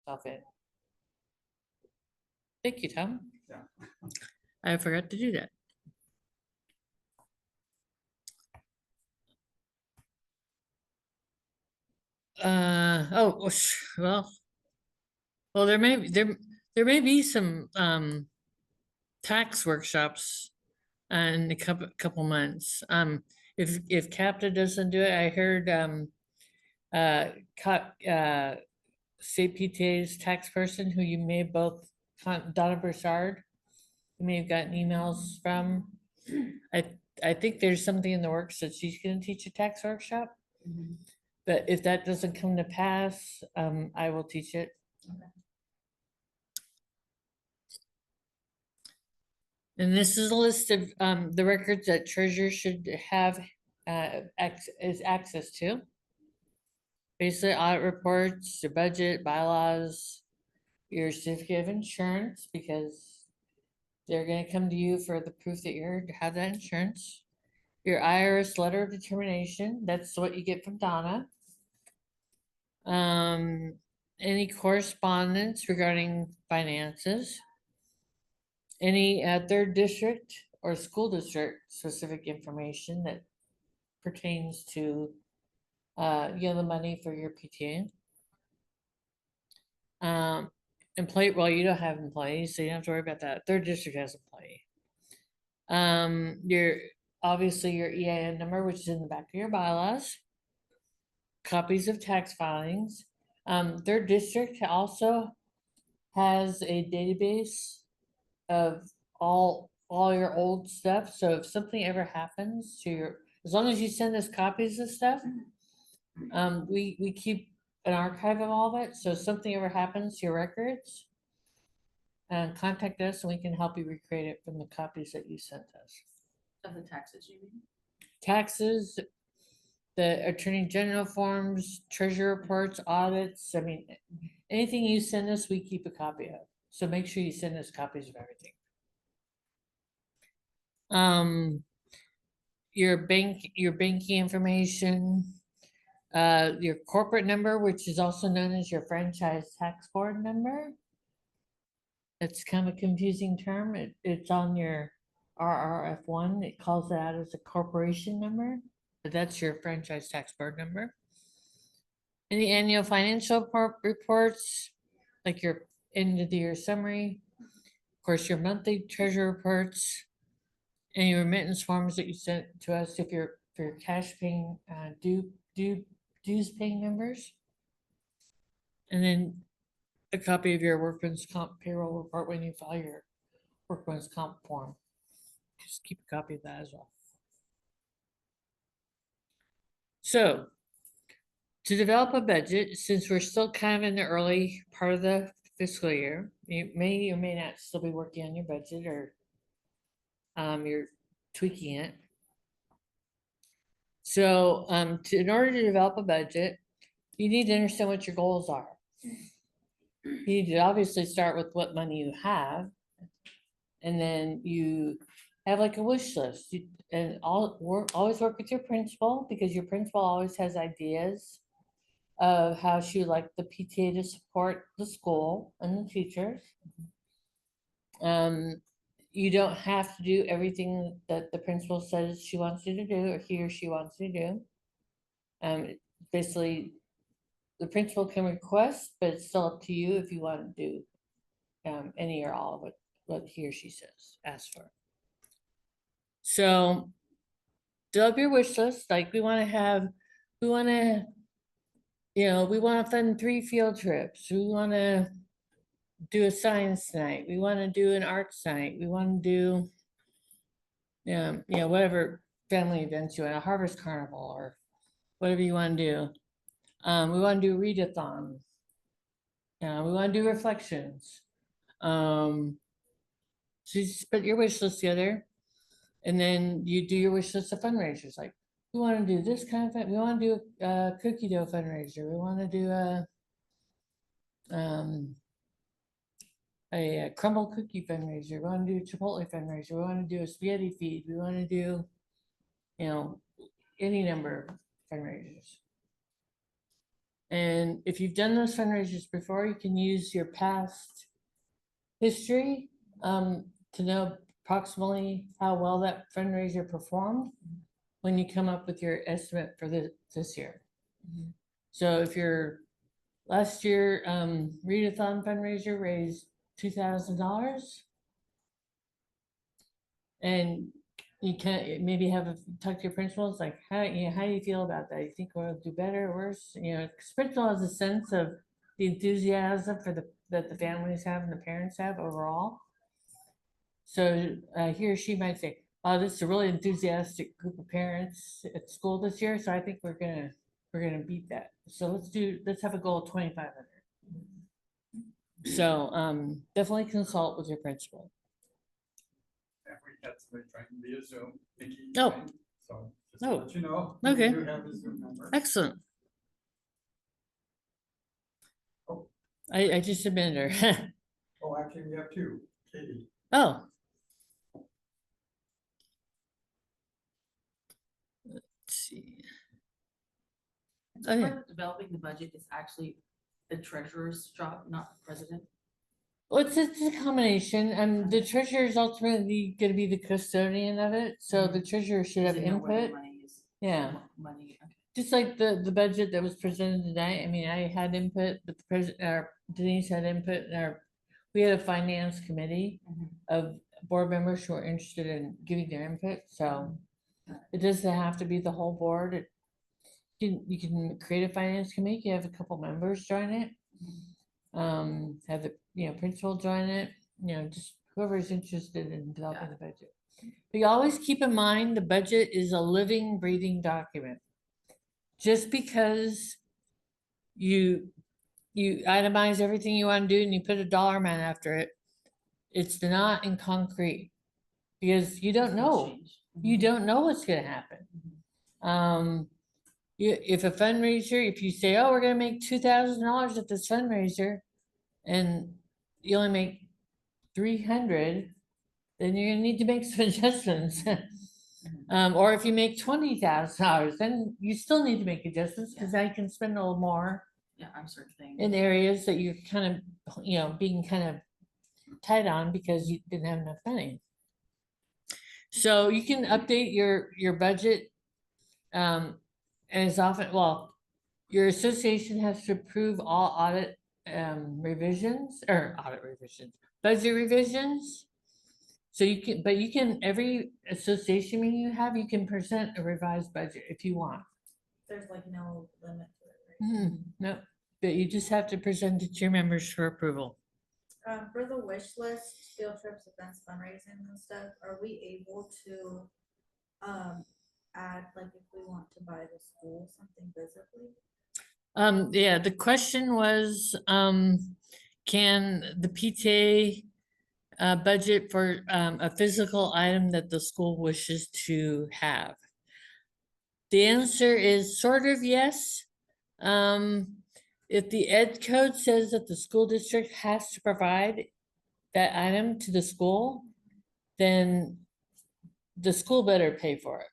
Stuff in. Thank you, Tom. Yeah. I forgot to do that. Well, there may be some tax workshops in a couple months. If CAPTA doesn't do it, I heard state PTA's tax person who you may have both Donna Broussard, you may have gotten emails from. I think there's something in the works that she's going to teach a tax workshop. But if that doesn't come to pass, I will teach it. And this is a list of the records that treasurer should have access to. Basically, audit reports, your budget, bylaws, your certificate of insurance, because they're going to come to you for the proof that you have that insurance. Your IRS letter of determination, that's what you get from Donna. Any correspondence regarding finances. Any third district or school district specific information that pertains to the money for your PTA. Well, you don't have employees, so you don't have to worry about that. Third district has employee. Your obviously your EIN number, which is in the back of your bylaws. Copies of tax filings. Third district also has a database of all your old stuff. So if something ever happens to your, as long as you send us copies of stuff, we keep an archive of all that. So if something ever happens to your records, contact us and we can help you recreate it from the copies that you sent us. Of the taxes, you mean? Taxes, the attorney general forms, treasurer reports, audits. I mean, anything you send us, we keep a copy of. So make sure you send us copies of everything. Your banking information, your corporate number, which is also known as your franchise tax board number. It's kind of a confusing term. It's on your RRF1. It calls it out as a corporation number, but that's your franchise tax board number. Any annual financial reports, like your end of the year summary, of course, your monthly treasury reports, any remittance forms that you sent to us if you're for your cash paying dues paying members, and then a copy of your workman's comp payroll report when you file your workman's comp form. Just keep a copy of that as well. So to develop a budget, since we're still kind of in the early part of the fiscal year, you may or may not still be working on your budget, or you're tweaking it. So in order to develop a budget, you need to understand what your goals are. You need to obviously start with what money you have, and then you have like a wish list. And always work with your principal, because your principal always has ideas of how she would like the PTA to support the school and the teachers. You don't have to do everything that the principal says she wants you to do, or he or she wants you to do. Basically, the principal can request, but it's still up to you if you want to do any or all of what he or she says, ask for. So develop your wish list. Like we want to fund 3 field trips. We want to do a science night. We want to do an arts night. We want to do, whatever family events you want, a harvest carnival or whatever you want to do. We want to do a readathon. We want to do reflections. So you just put your wish list together, and then you do your wish list of fundraisers. Like, we want to do this kind of thing. We want to do a cookie dough fundraiser. We want to do a crumble cookie fundraiser. We want to do a Chipotle fundraiser. We want to do a spaghetti feed. We want to do, any number of fundraisers. And if you've done those fundraisers before, you can use your past history to know approximately how well that fundraiser performed when you come up with your estimate for this year. So if your last year readathon fundraiser raised $2,000, and you can maybe talk to your principals, like how do you feel about that? You think we'll do better or worse? Because principal has a sense of the enthusiasm that the families have and the parents have overall. So he or she might say, "Oh, this is a really enthusiastic group of parents at school this year, so I think we're gonna beat that. So let's have a goal of 2,500." So definitely consult with your principal. And we had somebody trying via Zoom. Nikki, Oh. joined, so just Oh. to let you know. Okay. We do have his Zoom number. Excellent. Oh. I just submitted her. Oh, actually, we have two. Katie. Oh. Let's see. Oh, yeah. Part of developing the budget is actually the treasurer's job, not the president. Well, it's a combination, and the treasurer is ultimately going to be the custodian of it, so the treasurer should have Does it know where the input. money is? Yeah. Money, okay. Just like the budget that was presented tonight, I mean, I had input, but the president, Denise had input, and we had a finance committee of board members who are interested in giving their input, so it doesn't have to be the whole board. You can create a finance committee, you have a couple members join it. Have the principal join it, just whoever is interested in developing the budget. But you always keep in mind the budget is a living, breathing document. Just because you itemize everything you want to do and you put a dollar amount after it, it's not in concrete, because you don't know. You don't know what's going to happen. If a fundraiser, if you say, "Oh, we're going to make $2,000 at this fundraiser," and you only make 300, then you're going to need to make some adjustments. Or if you make $20,000, then you still need to make adjustments, because I can spend a little more on certain things. in areas that you're kind of, being kind of tight on because you didn't have enough money. So you can update your budget as often, well, your association has to approve all audit revisions, budget revisions. So you can, every association meeting you have, you can present a revised budget if you want. There's like no limit to it, right? No, but you just have to present it to your members for approval. For the wish list, field trips, events, fundraising and stuff, are we able to add, like, if we want to buy the school something visibly? Yeah, the question was, can the PTA budget for a physical item that the school wishes to have? The answer is sort of yes. If the ed code says that the school district has to provide that item to the school, then the school better pay for it.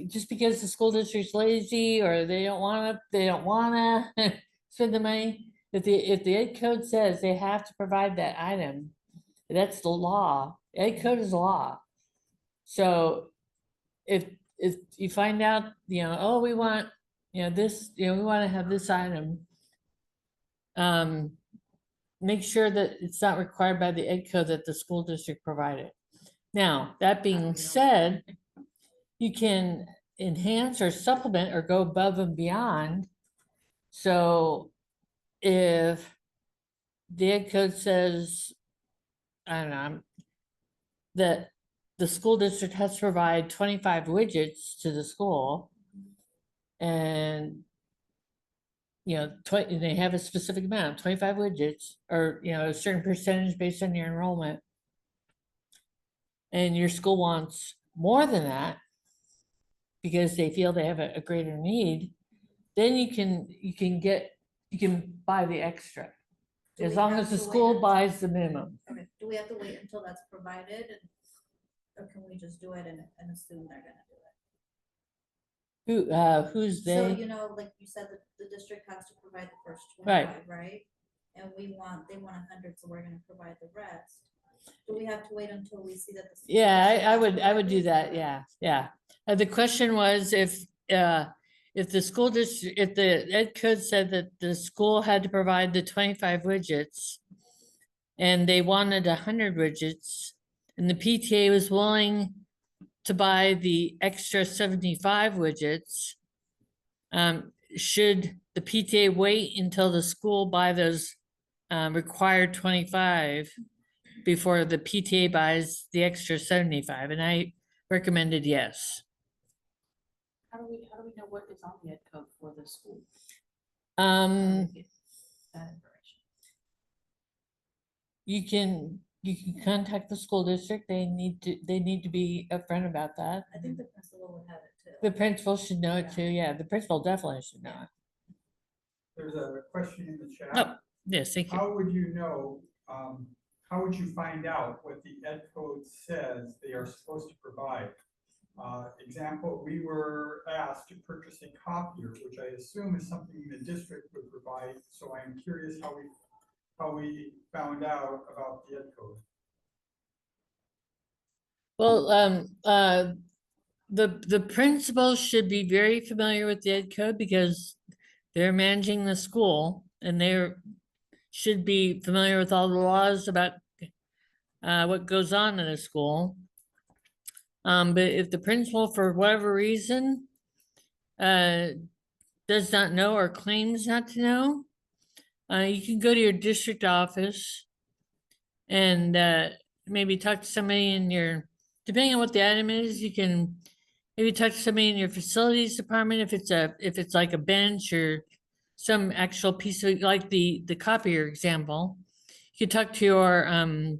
Just because the school district's lazy or they don't wanna spend the money, if the ed code says they have to provide that item, that's the law. Ed code is law. So if you find out, oh, we want, this, we want to have this item, make sure that it's not required by the ed code that the school district provided. Now, that being said, you can enhance or supplement or go above and beyond. So if the ed code says, I don't know, that the school district has to provide 25 widgets to the school, and they have a specific amount, 25 widgets, or a certain percentage based on your enrollment, and your school wants more than that because they feel they have a greater need, then you can buy the extra, Do as we long have as the to wait school until- buys the minimum. Okay, do we have to wait until that's provided, or can we just do it and assume they're gonna do Who's So, they? you know, like you said, the district has to provide the first Right. 25, right? And they want 100, so we're gonna provide the rest. Do we have to wait until we see that the? school Yeah, district I has would do provided, that, or- yeah, yeah. The question was if the school district, if the ed code said that the school had to provide the 25 widgets and they wanted 100 widgets, and the PTA was willing to buy the extra 75 widgets, should the PTA wait until the school buy those required 25 before the PTA buys the extra 75? And I recommended yes. How do we know what is on the ed code for the school? How do we get that information? You can contact the school district. They need to be upfront about that. I think the principal would have it too. The principal should know it Yeah. too. Yeah, the principal definitely should know it. There's a question in the chat. Oh, yes, thank you. How would you know, how would you find out what the ed code says they are supposed to provide? Example, we were asked to purchase a copier, which I assume is something the district would provide. So I'm curious how we found out about the ed code. Well, the principal should be very familiar with the ed code because they're managing the school and they're should be familiar with all the laws about what goes on in a school. But if the principal, for whatever reason, does not know or claims not to know, you can go to your district office and maybe talk to somebody in your, depending on what the item is, you can maybe talk to somebody in your facilities department if it's like a bench or some actual piece of, like the copier example. You could talk to your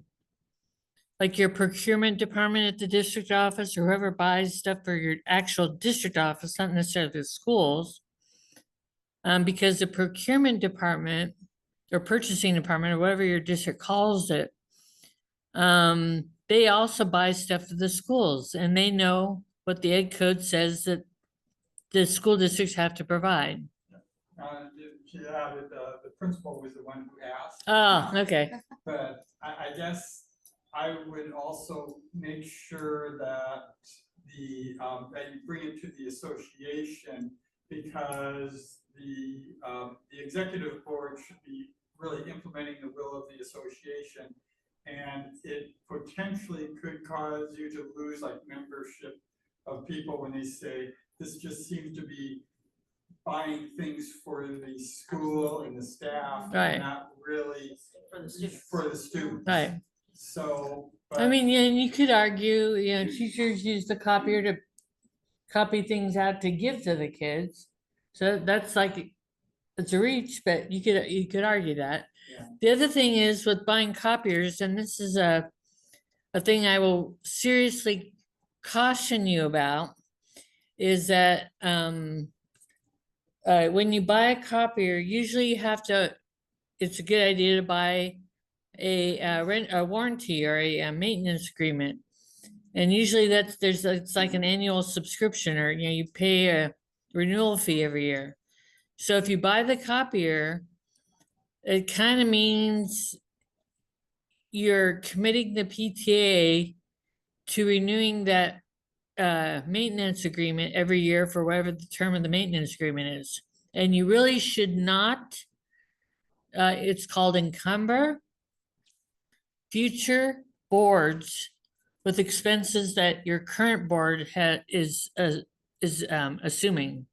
like your procurement department at the district office or whoever buys stuff for your actual district office, not necessarily the schools. Because the procurement department or purchasing department or whatever your district calls it, they also buy stuff for the schools and they know what the ed code says that the school districts have to provide. She added, the principal was the one who asked. Oh, okay. But I guess I would also make sure that that you bring it to the association, because the executive board should be really implementing the will of the association. And it potentially could cause you to lose like membership of people when they say, this just seems to be buying things for the school and the staff, Right. and not really For the students. for the students. Right. So. I but- mean, yeah, you could argue, teachers use the copier to copy things out to give to the kids. So that's like, it's a reach, but you could argue that. Yeah. The other thing is with buying copiers, and this is a thing I will seriously caution you about, is that when you buy a copier, usually you have to, it's a good idea to buy a warranty or a maintenance agreement. And usually it's like an annual subscription, or you pay a renewal fee every year. So if you buy the copier, it kind of means you're committing the PTA to renewing that maintenance agreement every year for whatever the term of the maintenance agreement is. And you really should not, it's called encumber future boards with expenses that your current board is assuming.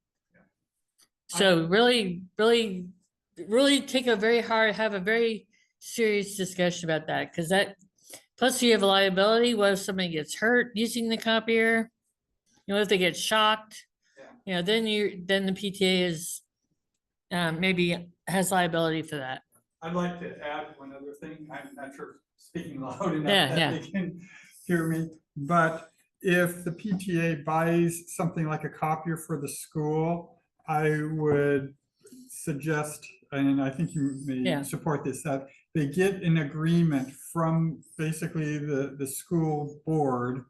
So really take have a very serious discussion about that, because that, plus you have a liability. What if somebody gets hurt using the copier? If they get shocked, then the PTA is maybe has liability for that. I'd like to add one other thing. I'm not sure speaking loud enough Yeah, that yeah. they can hear me, but if the PTA buys something like a copier for the school, I would suggest, and I think you Yeah. may support this, that they get an agreement from basically the school board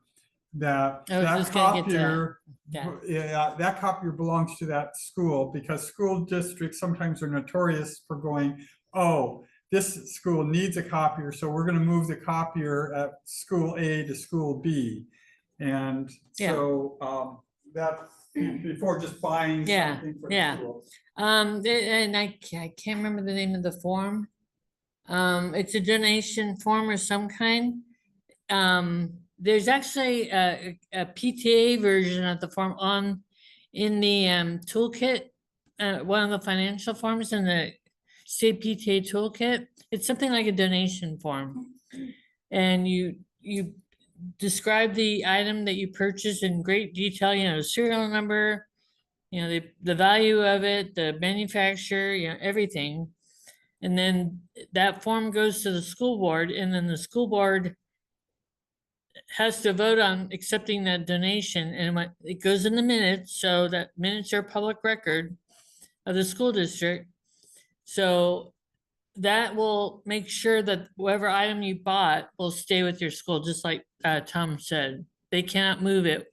that I was that just gonna get to that. copier, Yeah. yeah, that copier belongs to that school, because school districts sometimes are notorious for going, oh, this school needs a copier, so we're gonna move the copier at school A to school B. And so, that's before just buying Yeah, something for yeah. the school. And I can't remember the name of the form. It's a donation form or some kind. There's actually a PTA version of the form in the toolkit, one of the financial forms in the state PTA toolkit. It's something like a donation form. And you describe the item that you purchased in great detail, serial number, the value of it, the manufacturer, everything. And then that form goes to the school board, and then the school board has to vote on accepting that donation, and it goes in the minutes, so that minutes are public record of the school district. So that will make sure that whatever item you bought will stay with your school, just like Tom said. They cannot move it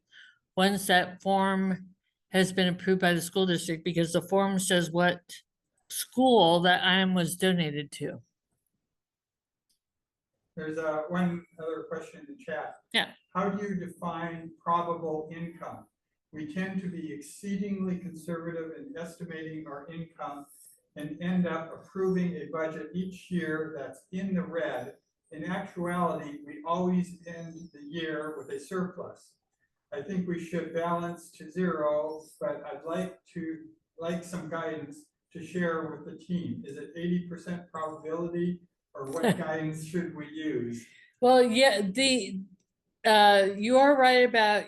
once that form has been approved by the school district, because the form says what school that item was donated to. There's one other question in the chat. Yeah. How do you define probable income? We tend to be exceedingly conservative in estimating our income and end up approving a budget each year that's in the red. In actuality, we always end the year with a surplus. I think we should balance to zero, but I'd like some guidance to share with the team. Is it 80% probability, or what guidance should we use? Well, yeah, you are right about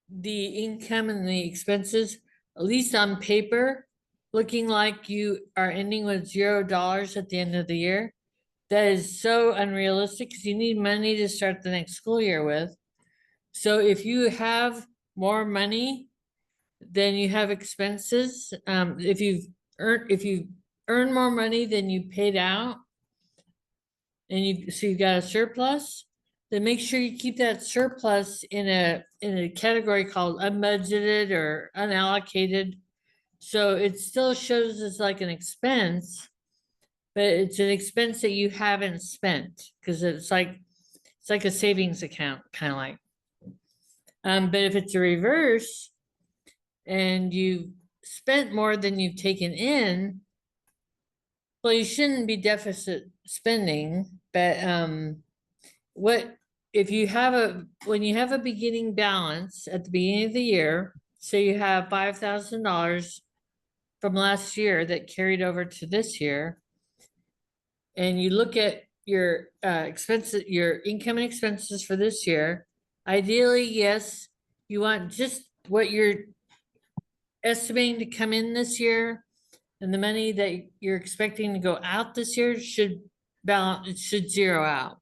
the income and the expenses, at least on paper, looking like you are ending with $0 at the end of the year. That is so unrealistic, because you need money to start the next school year with. So if you have more money than you have expenses, if you earn more money than you paid out, and you've got a surplus, then make sure you keep that surplus in a category called unbudgeted or unallocated. So it still shows as like an expense, but it's an expense that you haven't spent, because it's like a savings account, kind of like. But if it's a reverse and you spent more than you've taken in, well, you shouldn't be deficit spending, but what if you have when you have a beginning balance at the beginning of the year, so you have $5,000 from last year that carried over to this year, and you look at your expenses, your income and expenses for this year, ideally, yes, you want just what you're estimating to come in this year, and the money that you're expecting to go out this year should balance, it should zero out.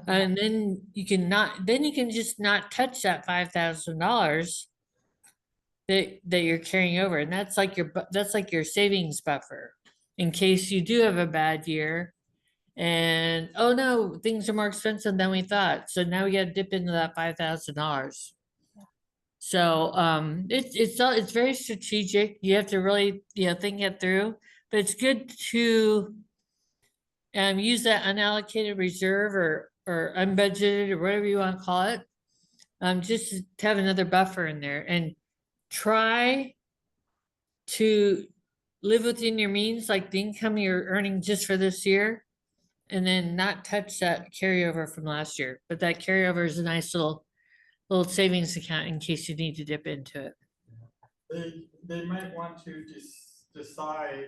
And then you can just not touch that $5,000 that you're carrying over, and that's like your savings buffer in case you do have a bad year, and oh no, things are more expensive than we thought, so now we got to dip into that $5,000. So it's very strategic. You have to really think it through, but it's good to use that unallocated reserve or unbudgeted or whatever you want to call it, just to have another buffer in there, and try to live within your means, like the income you're earning just for this year, and then not touch that carryover from last year. But that carryover is a nice little savings account in case you need to dip into it. They might want to decide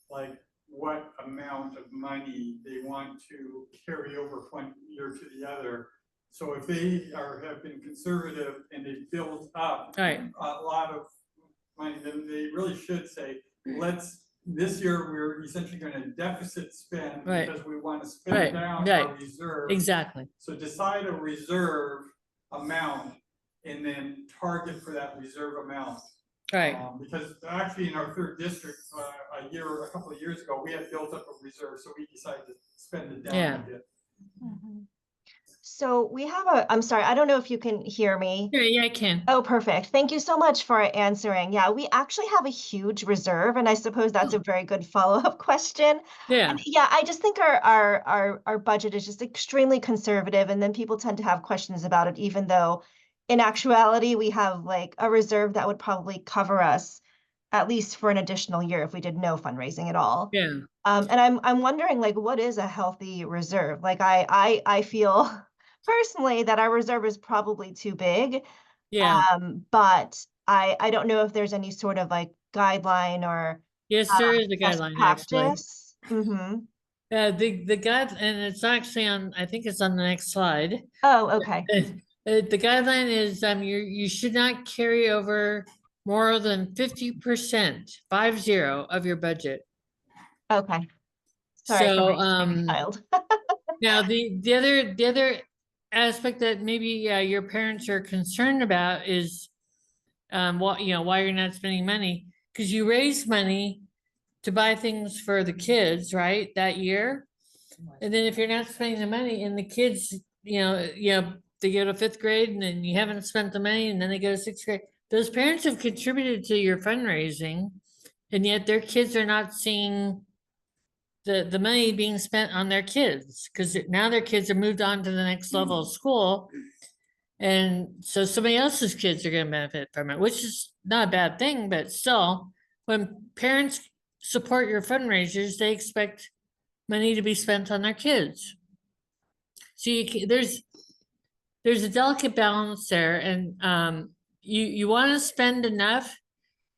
like what amount of money they want to carry over from one year to the other. So if they have been conservative and they built up Right. a lot of money, then they really should say, this year we're essentially going to deficit spend, Right. because we want to spend Right. down Right. our reserve. Exactly. So decide a reserve amount and then target for that reserve amount. Right. Because actually in our third district, a couple of years ago, we had built up a reserve, so we decided to spend it down Yeah. a bit. So we have I'm sorry, I don't know if you can hear me. Yeah, I can. Oh, perfect. Thank you so much for answering. Yeah, we actually have a huge reserve, and I suppose that's a very good follow-up question. Yeah, And yeah, I just think our budget is just extremely conservative, and then people tend to have questions about it, even though in actuality we have like a reserve that would probably cover us at least for an additional year if we did no fundraising at all. yeah, And I'm wondering, like, what is a healthy reserve? Like, I feel personally that our reserve is probably too big. yeah. But I don't know if there's any sort of like guideline or Yes, there is a best guideline actually. practice. Mm-hmm. The guide, and it's actually on, I think it's on the next slide. Oh, okay. The guideline is, you should not carry over more than 50%, 50, of your budget. Okay. Sorry for So, my child. now the other aspect that maybe your parents are concerned about is why you're not spending money, because you raise money to buy things for the kids, right, that year. And then if you're not spending the money and the kids, they go to 5th grade and then you haven't spent the money and then they go to 6th grade. Those parents have contributed to your fundraising, and yet their kids are not seeing the money being spent on their kids, because now their kids have moved on to the next level of school. And so somebody else's kids are gonna benefit from it, which is not a bad thing, but still, when parents support your fundraisers, they expect money to be spent on their kids. So there's a delicate balance there, and you want to spend enough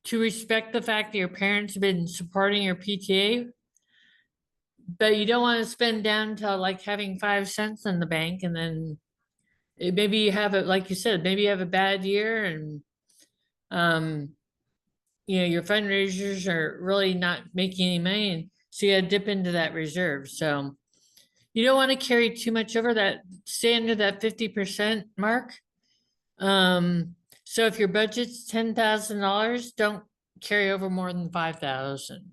to respect the fact that your parents have been supporting your PTA, but you don't want to spend down to like having 5 cents in the bank, and then maybe you have it, like you said, maybe you have a bad year, and um your fundraisers are really not making any money, and so you gotta dip into that reserve. So you don't want to carry too much over that, stay under that 50% mark. So if your budget's $10,000, don't carry over more than 5,000.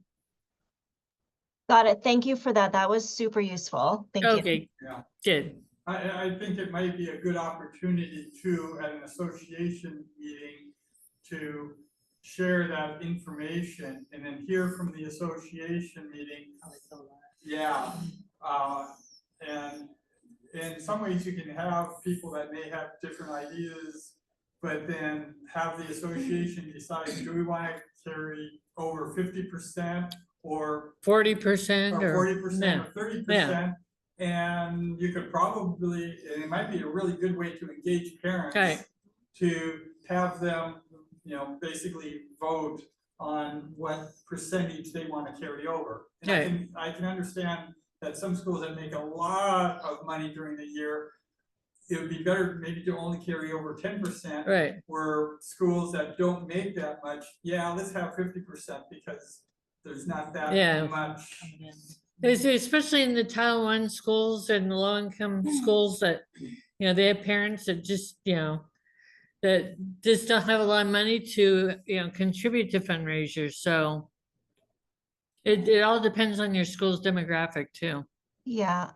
Got it. Thank you for that. That was super useful. Thank you. Okay, Yeah. good. I think it might be a good opportunity too, at an association meeting, to share that information and then hear from the association meeting. Yeah, and in some ways you can have people that may have different ideas, but then have the association decide, do we want to carry over 50% or 40% or or 40% or 30%? And you could probably, and it might be a really good way to engage parents. Okay. To have them, basically vote on what percentage they want to carry over. And I can understand that some schools that make a lot of money during the year, it would be better maybe to only carry over 10%. Right. Where schools that don't make that much, let's have 50% because there's not that much. Especially in the Title I schools and the low-income schools that, they have parents that just, that just don't have a lot of money to, contribute to fundraisers. So it all depends on your school's demographic too. Yeah.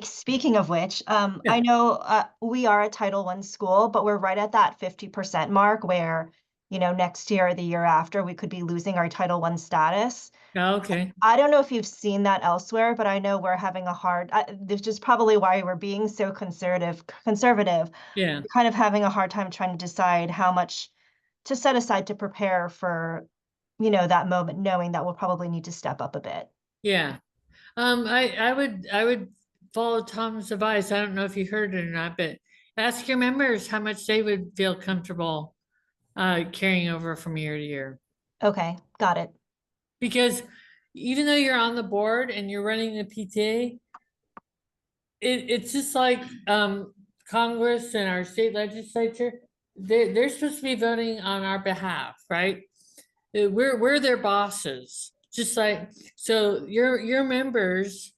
Speaking of which, Yeah. I know we are a Title I school, but we're right at that 50% mark where, next year or the year after, we could be losing our Title I status. Oh, okay. I don't know if you've seen that elsewhere, but I know we're having a hard, this is probably why we're being so conservative, Yeah. We're kind of having a hard time trying to decide how much to set aside to prepare for, that moment, knowing that we'll probably need to step up a bit. Yeah. I would follow Tom's advice. I don't know if you heard it or not, but ask your members how much they would feel comfortable carrying over from year to year. Okay, got it. Because even though you're on the board and you're running the PTA, it's just like Congress and our state legislature, they're supposed to be voting on our behalf, right? We're their bosses. Just like, so your members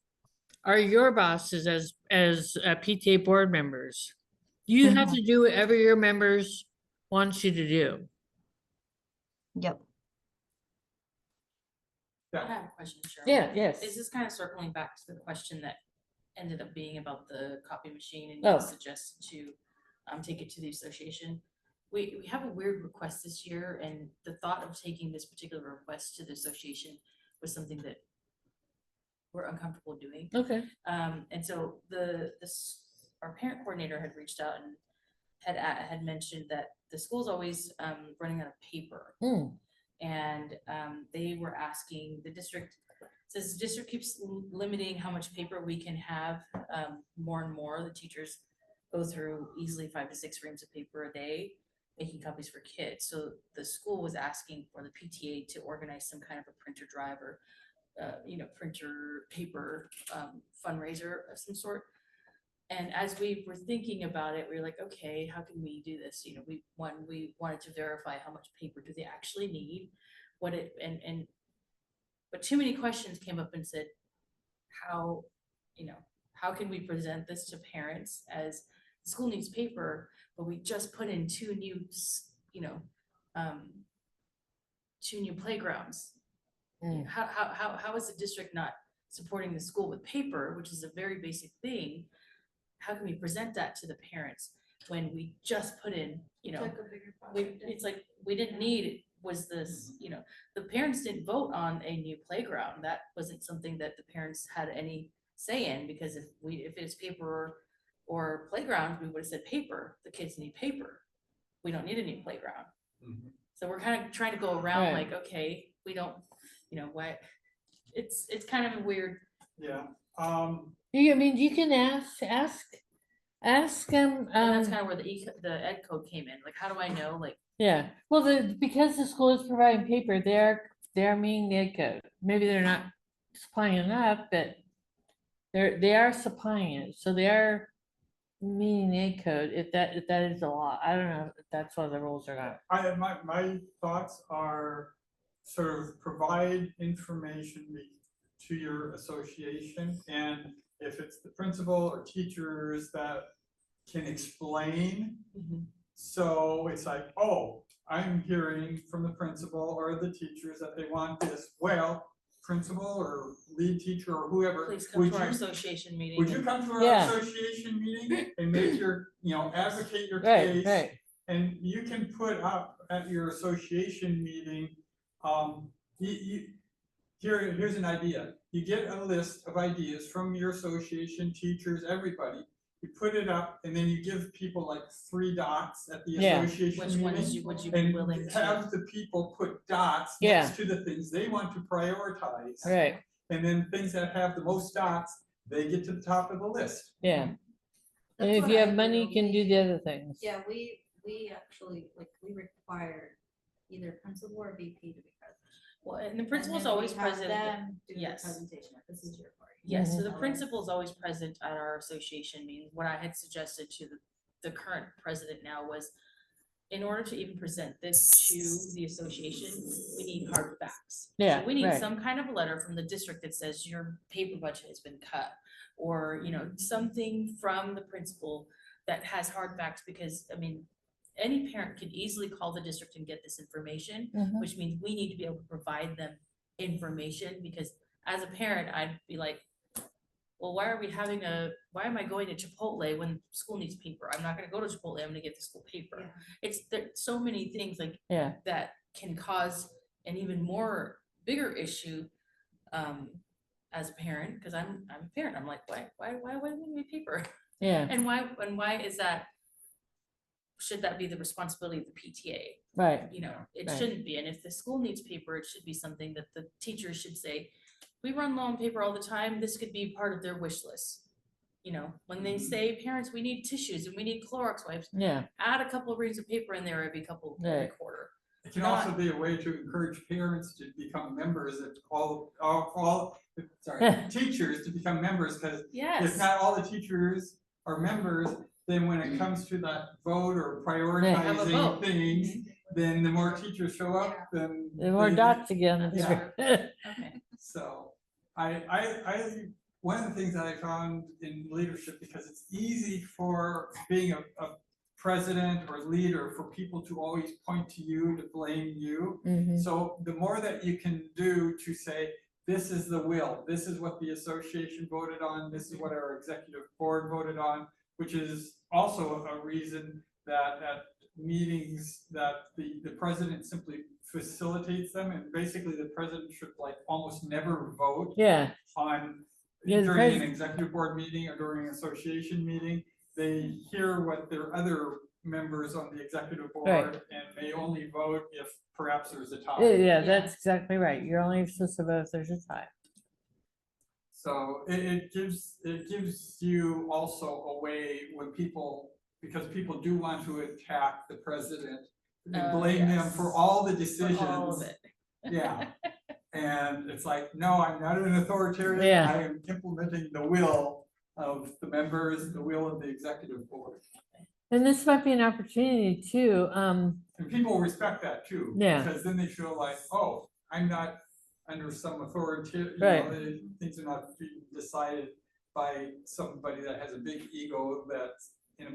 are your bosses as PTA board members. You have to do whatever your members want you to do. Yep. I have a question, Cheryl. Yeah, yes. Is this kind of circling back to the question that ended up being about the copy machine and Oh. you suggested to take it to the association. We have a weird request this year, and the thought of taking this particular request to the association was something that we're uncomfortable doing. Okay. And so our parent coordinator had reached out and had mentioned that the school's always running out of paper. Hmm. And they were asking, the district says the district keeps limiting how much paper we can have, more and more. The teachers go through easily 5 to 6 reams of paper a day, making copies for kids. So the school was asking for the PTA to organize some kind of a printer drive or, printer paper fundraiser of some sort. And as we were thinking about it, we were like, okay, how can we do this? We wanted to verify how much paper do they actually need, but too many questions came up and said, how can we present this to parents as the school needs paper, but we just put in 2 new playgrounds. Mm. How is the district not supporting the school with paper, which is a very basic thing? How can we present that to the parents when we just put in, Took a bigger project. it's like, we didn't need, was this, the parents didn't vote on a new playground. That wasn't something that the parents had any say in, because if it's paper or playground, we would have said paper. The kids need paper. We don't need a new playground. Mhm. So we're kind of trying to go around Right. like, okay, we don't, why, it's kind of a weird. Yeah, You can ask them, And that's kind of where the ed code came in. Like, how do I know? Like, yeah, well, because the school is providing paper, they're meeting the ed code. Maybe they're not supplying enough, but they are supplying it, so they are meeting the ed code, if that is a lot. I don't know if that's what the rules are not. my thoughts are sort of provide information to your association, and if it's the principal or teachers that can explain. So it's like, oh, I'm hearing from the principal or the teachers that they want this. Well, principal or lead teacher or whoever, please come to our association meeting. would you come to our Yeah. association meeting and make your, advocate your Right, case? right, And you can put up at your association meeting, here's an idea. You get a list of ideas from your association, teachers, everybody. You put it up, and then you give people like 3 dots at the Yeah. association Which meeting. ones would you be And willing to? have the people put dots Yeah. next to the things they want to prioritize. right, And then things that have the most dots, they get to the top of the list. yeah. And That's if what you I have money, do. you can do the other things. Yeah, we actually, we require either principal or VP to be present. Well, and the And principal's then we always have present. them do the Yes. presentation, like, this is your part. Yes, so the Mhm. principal's always present at our association meeting. What I had suggested to the current president now was, in order to even present this to the association, we need hard facts. So Yeah, we need right. some kind of a letter from the district that says your paper budget has been cut, or, something from the principal that has hard facts, because, any parent can easily call the district and get this information, Mhm. which means we need to be able to provide them information, because as a parent, I'd be like, well, why am I going to Chipotle when school needs paper? I'm not gonna go to Chipotle, I'm gonna get the school paper. Yeah. There's so many things like Yeah, that can cause an even more bigger issue, as a parent, because I'm a parent, I'm like, why do we need paper? yeah, And why is that? Should that be the responsibility of the PTA? right, It Right. shouldn't be. And if the school needs paper, it should be something that the teachers should say, we run low on paper all the time. This could be part of their wish list. When they say, parents, we need tissues and we need Clorox wipes, yeah, add a couple of reams of paper in there every Right. quarter. It can also be a way to encourage parents to become members of teachers to become members, because if Yes, not all the teachers are members, then when it comes to that vote or have a vote. prioritizing things, then the more teachers show up, then. there are more they- dots again. Yeah. Okay. So one of the things that I found in leadership, because it's easy for being a president or leader for people to always point to you, to blame you. Mhm. So the more that you can do to say, this is the will, this is what the association voted on, this is what our executive board voted on, which is also a reason that at meetings that the president simply facilitates them, and basically the president should like almost never vote Yeah, on Yeah, the during an pres- executive board meeting or during an association meeting. They hear what their other members on the executive Right. board and may only vote if perhaps there's a tie. yeah, that's exactly right. You're only supposed to vote if there's a tie. So it gives you also a way when people, because people do want to attack the president and blame them for Yes. all the For decisions. all of it. Yeah. And it's like, no, I'm not an authoritarian. Yeah. I am implementing the will of the members, the will of the executive board. And this might be an opportunity too. And people respect that too. Yeah. Because then they feel like, oh, I'm not under some authority, you Right. know, things are not being decided by somebody that has a big ego that's in a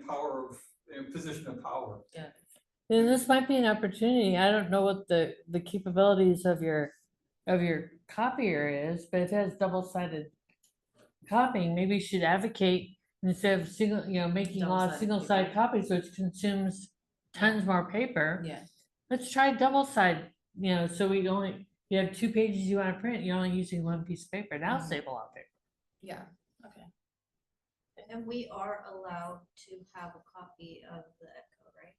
position of power. And this might be an opportunity. I don't know what the capabilities of your copier is, but if it has double-sided copying, maybe you should advocate instead of single, making a lot of Double-sided single-sided paper. copies, which consumes tons more paper. Yeah, Let's try double-sided, so you have 2 pages you want to print, you're only using 1 piece of paper. That'll Mhm. save a lot of paper. yeah, okay. And we are allowed to have a copy of the EDCO, right?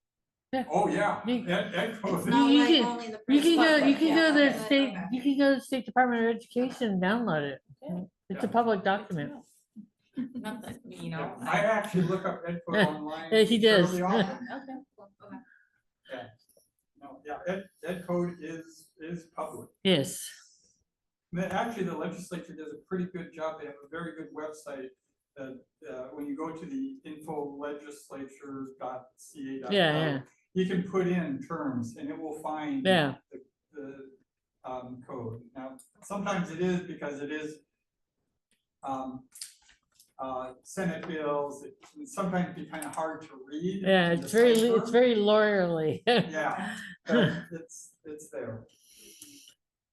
Oh, yeah. You- Ed It's Code. not you like can- only the. You can go, principal, you can yeah, go to the okay, state, okay. you can go to the State Department of Education and download it. It's a Yeah. public document. Not that, you Yeah, know. I actually look up Ed Code online. Yeah, he does. fairly often. Okay, cool, okay. No, yeah, Ed Code is public. Yes. Actually, the legislature does a pretty good job. They have a very good website that, when you go to the infolegislature.ca.gov, Yeah. you can put in terms and it will find Yeah. the code. Now, sometimes it is because it is Senate bills, it can sometimes be kind of hard to read. Yeah, and it's decipher. very lawyerly. Yeah, but it's there.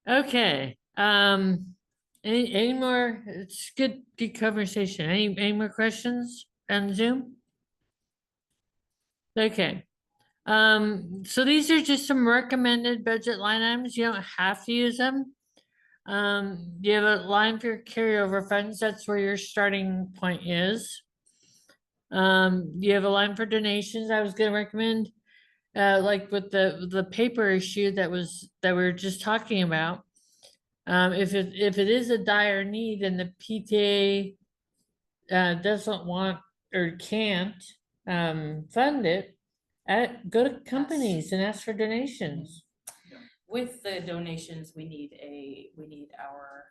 Okay, any more, it's good conversation. Any more questions on Zoom? Okay, so these are just some recommended budget line items. You don't have to use them. You have a line for your carryover funds. That's where your starting point is. You have a line for donations. I was gonna recommend, like with the paper issue that we were just talking about. If it is a dire need and the PTA doesn't want or can't fund it, go to companies and ask for donations. With the donations, we need our.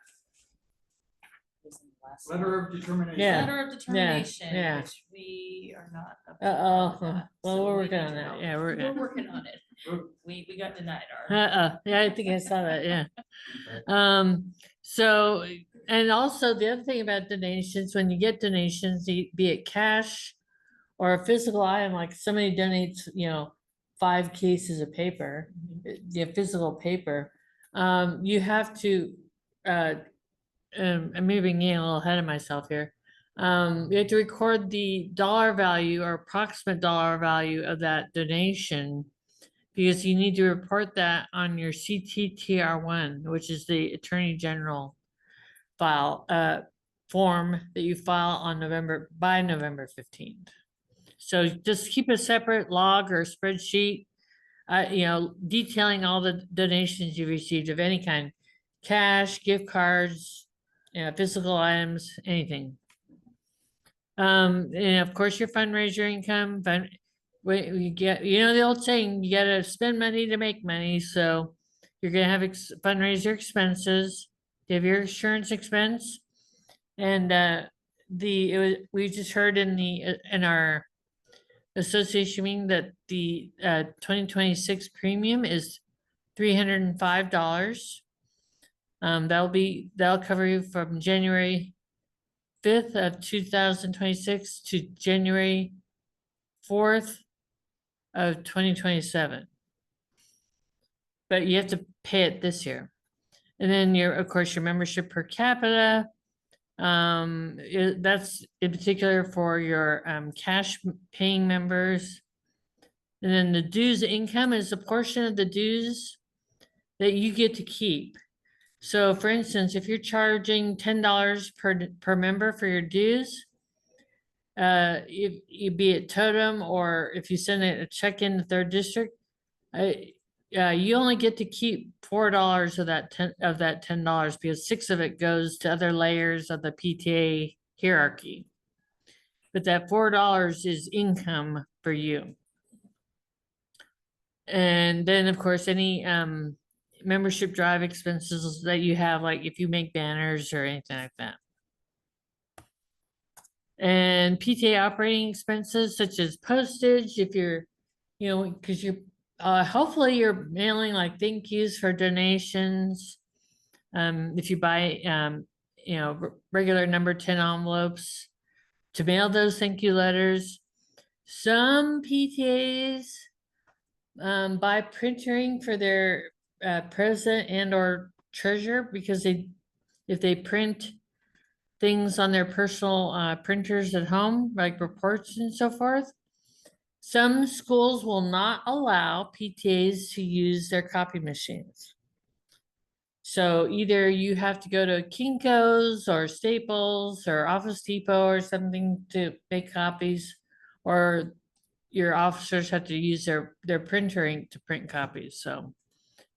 what's the last one? Letter of determination. Yeah. Letter of determination, yeah. which we are not. up to par with that, Well, so we're we working need on your that. help. Yeah, We're working on it. Good. We got denied our. Yeah, I think I saw that, yeah. Okay. So, and also the other thing about donations, when you get donations, be it cash or a physical item, like somebody donates, 5 cases of paper, physical paper, you have to, I'm maybe getting a little ahead of myself here. You have to record the dollar value or approximate dollar value of that donation, because you need to report that on your CTTR1, which is the Attorney General file, form that you file on by November 15th. So just keep a separate log or spreadsheet, detailing all the donations you received of any kind, cash, gift cards, physical items, anything. And of course your fundraiser income, we get, the old saying, you gotta spend money to make money, so you're gonna have fundraiser expenses, you have your insurance expense, and we just heard in our association meeting that the 2026 premium is $305. That'll cover you from January 5th of 2026 to January 4th of 2027. But you have to pay it this year. And then of course, your membership per capita. That's in particular for your cash paying members. And then the dues income is a portion of the dues that you get to keep. So for instance, if you're charging $10 per member for your dues, if you be it totem or if you send a check in the third district, you only get to keep $4 of that $10 because 6 of it goes to other layers of the PTA hierarchy. But that $4 is income for you. And then of course, any membership drive expenses that you have, like if you make banners or anything like that. And PTA operating expenses such as postage, if you're, because you're hopefully you're mailing like thank yous for donations. If you buy regular number 10 envelopes to mail those thank you letters. Some PTAs buy printing for their president and or treasurer because if they print things on their personal printers at home, like reports and so forth. Some schools will not allow PTAs to use their copy machines. So either you have to go to Kinko's or Staples or Office Depot or something to make copies, or your officers have to use their printer ink to print copies. So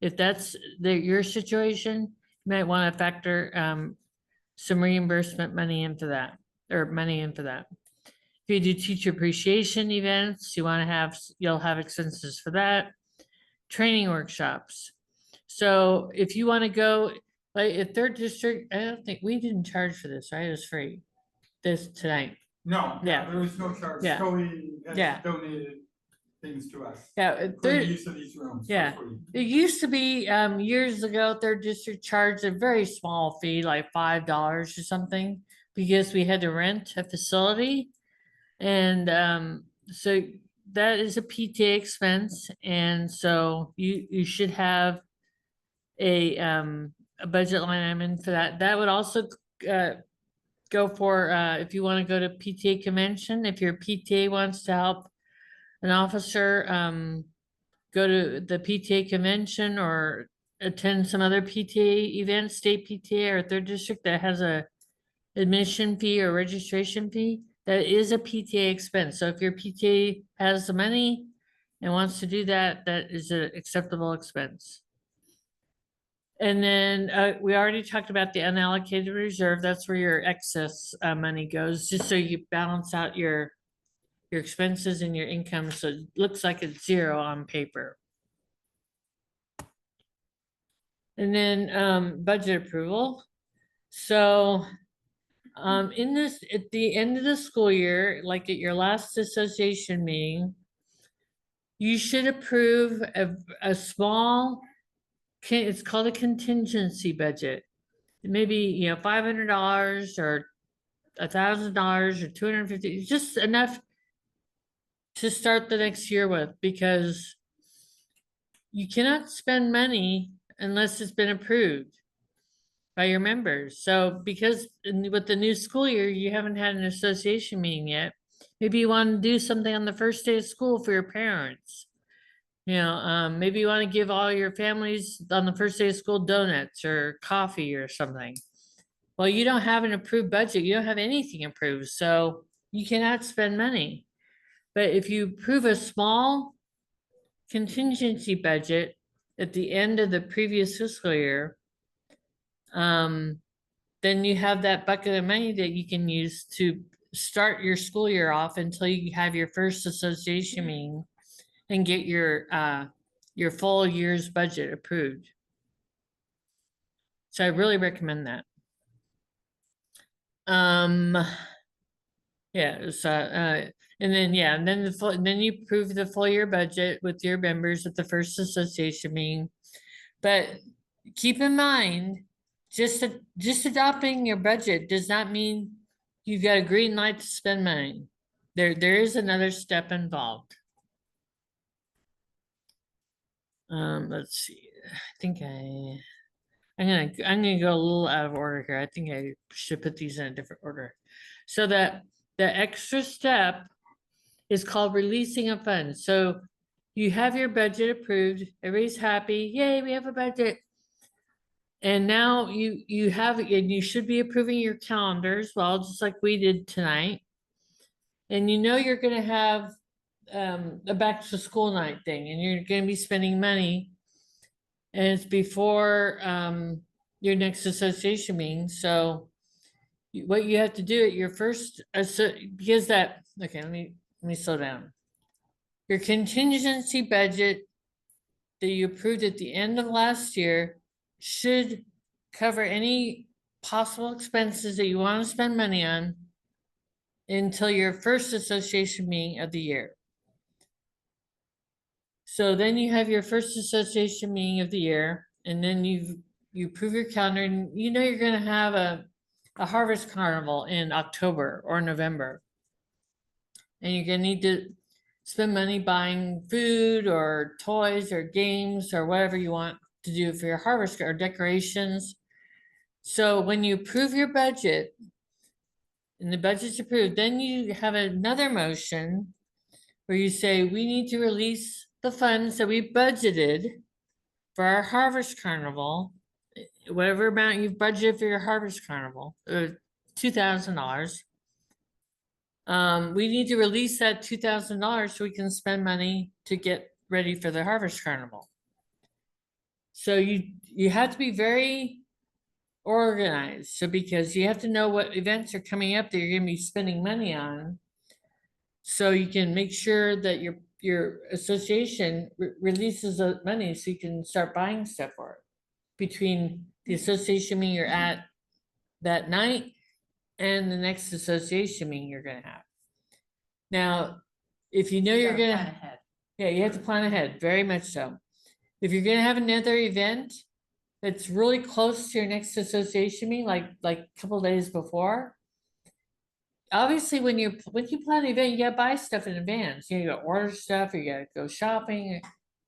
if that's your situation, you might want to factor some reimbursement money into that, or money into that. If you do teacher appreciation events, you'll have expenses for that. Training workshops. So if you want to go, like a third district, I don't think we didn't charge for this, right? It was free this tonight. No, Yeah. there was no charge. Yeah. Scully Yeah. has donated things to us Yeah, for the use of these rooms. for Yeah. free. It used to be years ago, third district charged a very small fee, like $5 or something, because we had to rent a facility. And so that is a PTA expense, and so you should have a budget line item in for that. That would also go for if you want to go to PTA convention, if your PTA wants to help an officer go to the PTA convention or attend some other PTA event, state PTA or third district that has a admission fee or registration fee, that is a PTA expense. So if your PTA has the money and wants to do that, that is an acceptable expense. And then we already talked about the unallocated reserve. That's where your excess money goes, just so you balance out your expenses and your income, so it looks like it's zero on paper. And then budget approval. So in this, at the end of the school year, like at your last association meeting, you should approve a small, it's called a contingency budget. Maybe, $500 or $1,000 or $250, just enough to start the next year with, because you cannot spend money unless it's been approved by your members. So because with the new school year, you haven't had an association meeting yet. Maybe you want to do something on the first day of school for your parents. Maybe you want to give all your families on the first day of school donuts or coffee or something. Well, you don't have an approved budget. You don't have anything approved, so you cannot spend money. But if you approve a small contingency budget at the end of the previous fiscal year, then you have that bucket of money that you can use to start your school year off until you have your first association meeting and get your full year's budget approved. So I really recommend that. Yeah, so and then then you approve the full year budget with your members at the first association meeting. But keep in mind, just adopting your budget does not mean you've got a green light to spend money. There is another step involved. Let's see. I think I'm gonna go a little out of order here. I think I should put these in a different order. So that the extra step is called releasing a fund. So you have your budget approved, everybody's happy, yay, we have a budget. And now you have, and you should be approving your calendar as well, just like we did tonight. And you know you're gonna have a back to school night thing, and you're gonna be spending money. And it's before your next association meeting, so what you have to do at your first, because that, okay, let me slow down. Your contingency budget that you approved at the end of last year should cover any possible expenses that you want to spend money on until your first association meeting of the year. So then you have your first association meeting of the year, and then you approve your calendar, and you know you're gonna have a harvest carnival in October or November. And you're gonna need to spend money buying food or toys or games or whatever you want to do for your harvest or decorations. So when you approve your budget and the budget's approved, then you have another motion where you say, we need to release the funds that we budgeted for our harvest carnival, whatever amount you've budgeted for your harvest carnival, $2,000. We need to release that $2,000 so we can spend money to get ready for the harvest carnival. So you have to be very organized. So because you have to know what events are coming up that you're gonna be spending money on. So you can make sure that your association releases the money so you can start buying stuff for it. Between the association meeting you're at that night and the next association meeting you're gonna have. Now, if you know We you're gotta plan gonna, ahead. yeah, you have to plan ahead, very much so. If you're gonna have another event that's really close to your next association meeting, like a couple days before. Obviously, when you plan an event, you gotta buy stuff in advance. You gotta order stuff, or you gotta go shopping.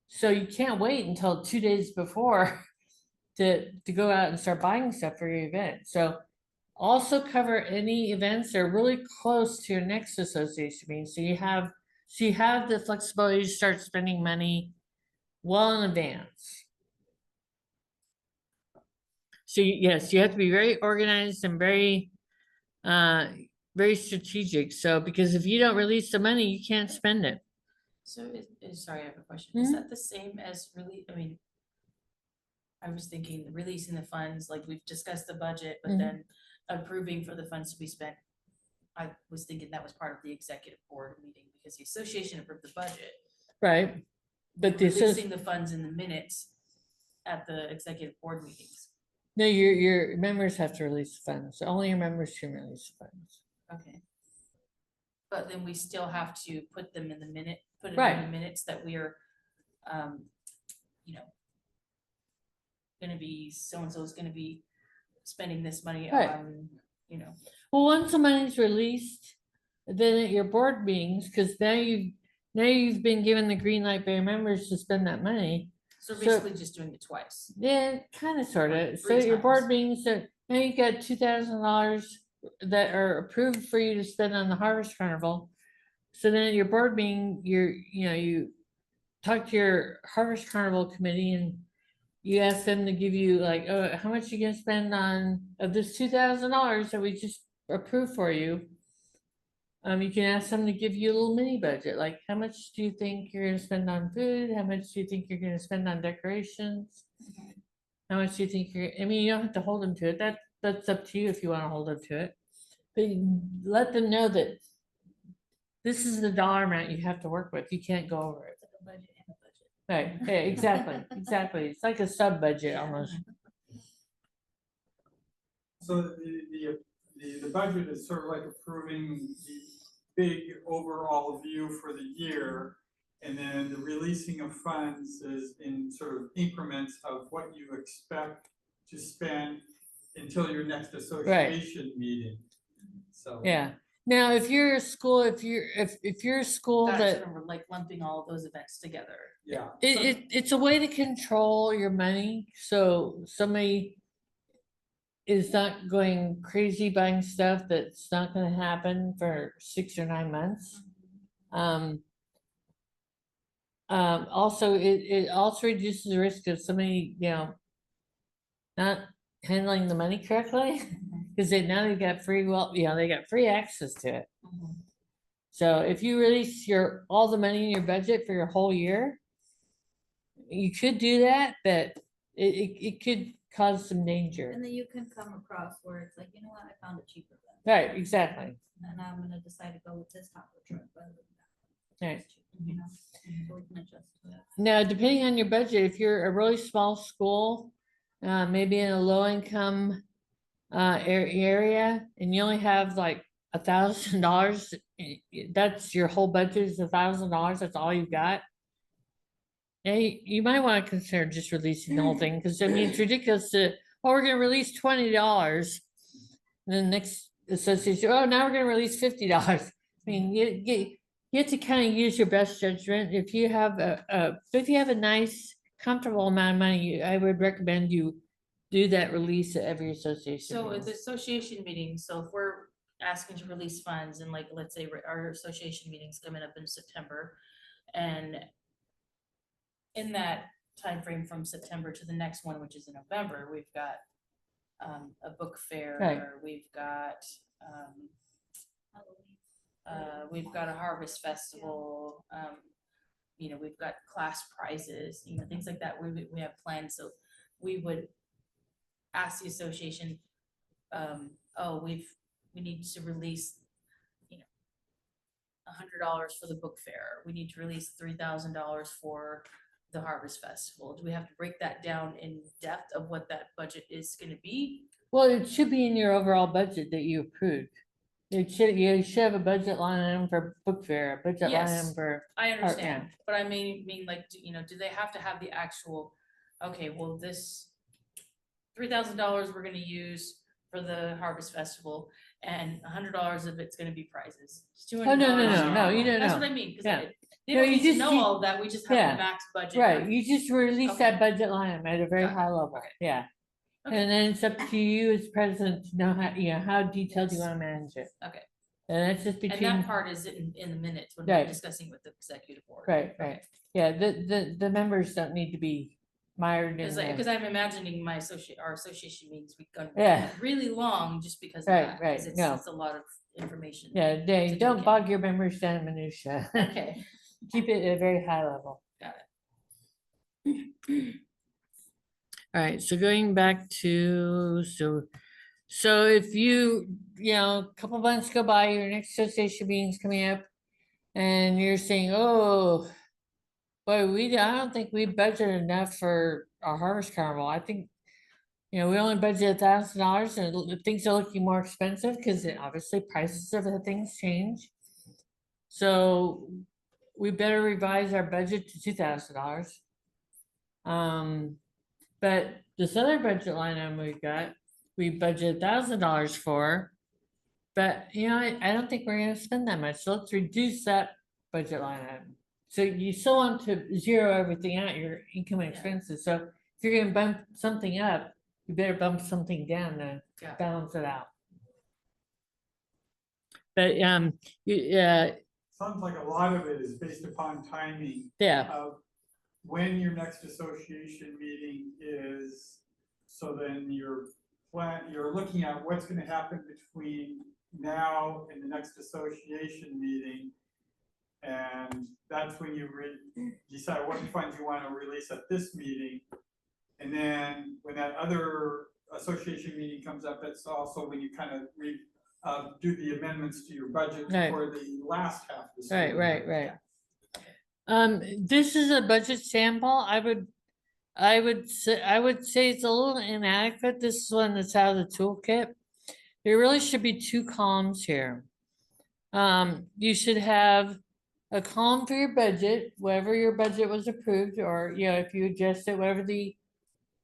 So you can't wait until 2 days before to go out and start buying stuff for your event. So also cover any events that are really close to your next association meeting. So you have the flexibility to start spending money well in advance. So yes, you have to be very organized and very strategic. So because if you don't release the money, you can't spend it. So sorry, I have a question. Is Mhm. that the same as really, I mean, I was thinking releasing the funds, like we've discussed the budget, but Mhm. then approving for the funds to be spent. I was thinking that was part of the executive board meeting because the association approved the budget. Right. But the Releasing the funds in the minutes at the executive board meetings. No, your members have to release the funds. Only your members can release the funds. Okay. But then we still have to put them in the Right. in the minutes that we're, you know, gonna be, so-and-so is gonna be spending this money Right. on, you know. Well, once the money's released, then at your board meetings, because now you've been given the green light by your members to spend that money. So So- basically just doing it twice. Yeah, kind of, sort of. So 3 your board times. meetings, so now you got $2,000 that are approved for you to spend on the harvest carnival. So then at your board meeting, you talk to your harvest carnival committee and you ask them to give you like, oh, how much you gonna spend on of this $2,000 that we just approved for you. You can ask them to give you a little mini budget, like how much do you think you're gonna spend on food? How much do you think you're gonna spend on decorations? How much do you think I mean, you don't have to hold them to it. That's up to you if you wanna hold them to it. But you let them know that this is the dollar amount you have to work with. You can't go over it. It's like a budget and a budget. Right, yeah, exactly, exactly. It's like a sub budget almost. So the budget is sort of like approving the big overall view for the year. And then the releasing of funds is in sort of increments of what you expect to spend until your next association meeting. So. Yeah. Now, if you're a school, if you're a school That's that when we're like lumping all of those events together. Yeah. it's a way to control your money. So somebody is not going crazy buying stuff that's not gonna happen for 6 or 9 months. Also, it also reduces the risk of somebody, not handling the money correctly, because now they got free, they got free access to it. So if you release all the money in your budget for your whole year, you could do that, but it could cause some danger. And then you can come across where it's like, you know what, I found it cheaper Right, exactly. and I'm gonna decide to go with this taco truck rather than that. Right. You know, so we can adjust to it. Now, depending on your budget, if you're a really small school, maybe in a low income area, and you only have like $1,000, that's your whole budget is $1,000. That's all you got. Hey, you might want to consider just releasing the whole thing, because I mean, it's ridiculous to, we're gonna release $20. And then next association, now we're gonna release $50. I mean, you have to kind of use your best judgment. If you have a nice, comfortable amount of money, I would recommend you do that release at every association. So at meeting. the association meeting, so if we're asking to release funds and like, let's say our association meeting's coming up in September, and in that time frame from September to the next one, which is in November, we've got a book fair, Right. we've got a harvest festival, we've got class prizes, things like that. We have plans, so we would ask the association, we need to release, $100 for the book fair. We need to release $3,000 for the harvest festival. Do we have to break that down in depth of what that budget is going to be? Well, it should be in your overall budget that you approved. You should have a budget line item for book fair, a budget line Yes. item for. I understand, but I mean like, do they have to have the actual, okay, well, this $3,000 we're gonna use for the harvest festival, and $100 of it's gonna be prizes. It's $200. Oh, no, you don't That's know. what I mean, because Yeah. they No, don't you need to just- know all of that, we just have yeah. the max budget. Right, you just release that Okay. budget line item at a very Got it. high level, Okay. yeah. Okay. And then it's up to you as president to know how detailed you Yes. wanna manage it. Okay. And that's just And between, that part is in the minutes when we're Right. discussing with the executive board. right. Yeah, the members don't need to be mired in Because that. I'm imagining our association meetings, we've gone Yeah. really long just because of Right, that. right, 'Cause no. it's a lot of information. Yeah, to they take don't in. bog your members down in minutia. Okay, Keep it at a very high level. got it. All right, so going back to, so if a couple months go by, your next association meeting's coming up, and you're saying, oh, boy, I don't think we budgeted enough for our harvest carnival. I think, we only budgeted $1,000, and things are looking more expensive because obviously prices of the things change. So we better revise our budget to $2,000. But this other budget line item we budgeted $1,000 for. But I don't think we're gonna spend that much. So let's reduce that budget line item. So you still want to zero everything out, your income and Yeah. expenses. So if you're gonna bump something up, you better bump something down to Got it. balance it out. But Sounds like a lot of it is based upon timing yeah, of when your next association meeting is. So then you're looking at what's gonna happen between now and the next association meeting. And that's when you decide what funds you wanna release at this meeting. And then when that other association meeting comes up, that's also when you kind of do the amendments to your budget Right. for the last half of the school right, year. right. This is a budget sample. I would say it's a little inadequate. This is one that's out of the toolkit. There really should be 2 columns here. You should have a column for your budget, whatever your budget was approved, or if you adjust it, whatever the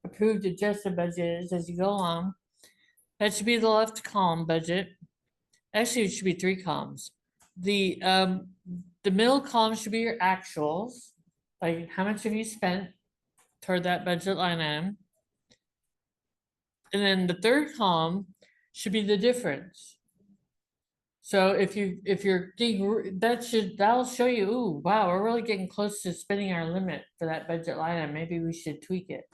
approved adjusted budget is as you go along. That should be the left column budget. Actually, it should be 3 columns. The middle column should be your actuals, like how much have you spent toward that budget line item. And then the third column should be the difference. So if you're getting, that'll show you, ooh, wow, we're really getting close to spending our limit for that budget line item. Maybe we should tweak it.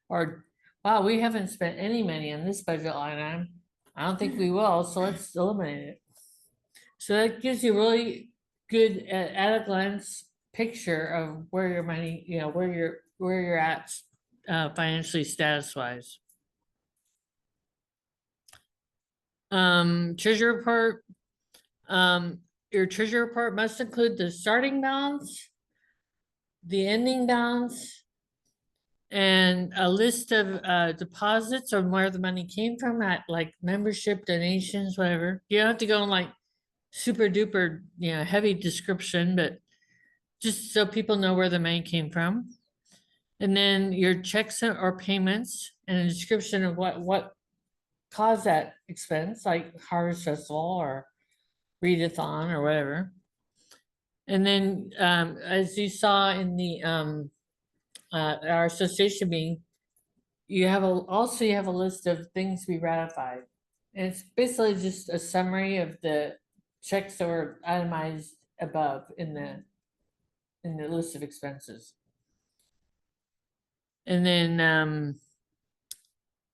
Or, wow, we haven't spent any money on this budget line item. I don't think we will, so let's eliminate it. So that gives you really good at a glance picture of where your money, where you're at financially status wise. Treasury report. Your treasury report must include the starting balance, the ending balance, and a list of deposits on where the money came from at like membership, donations, whatever. You don't have to go in like super duper, heavy description, but just so people know where the money came from. And then your checks or payments and a description of what caused that expense, like Harvest Festival or readathon or whatever. And then as you saw in the our association meeting, you have a list of things we ratified. And it's basically just a summary of the checks that were itemized above in the list of expenses. And then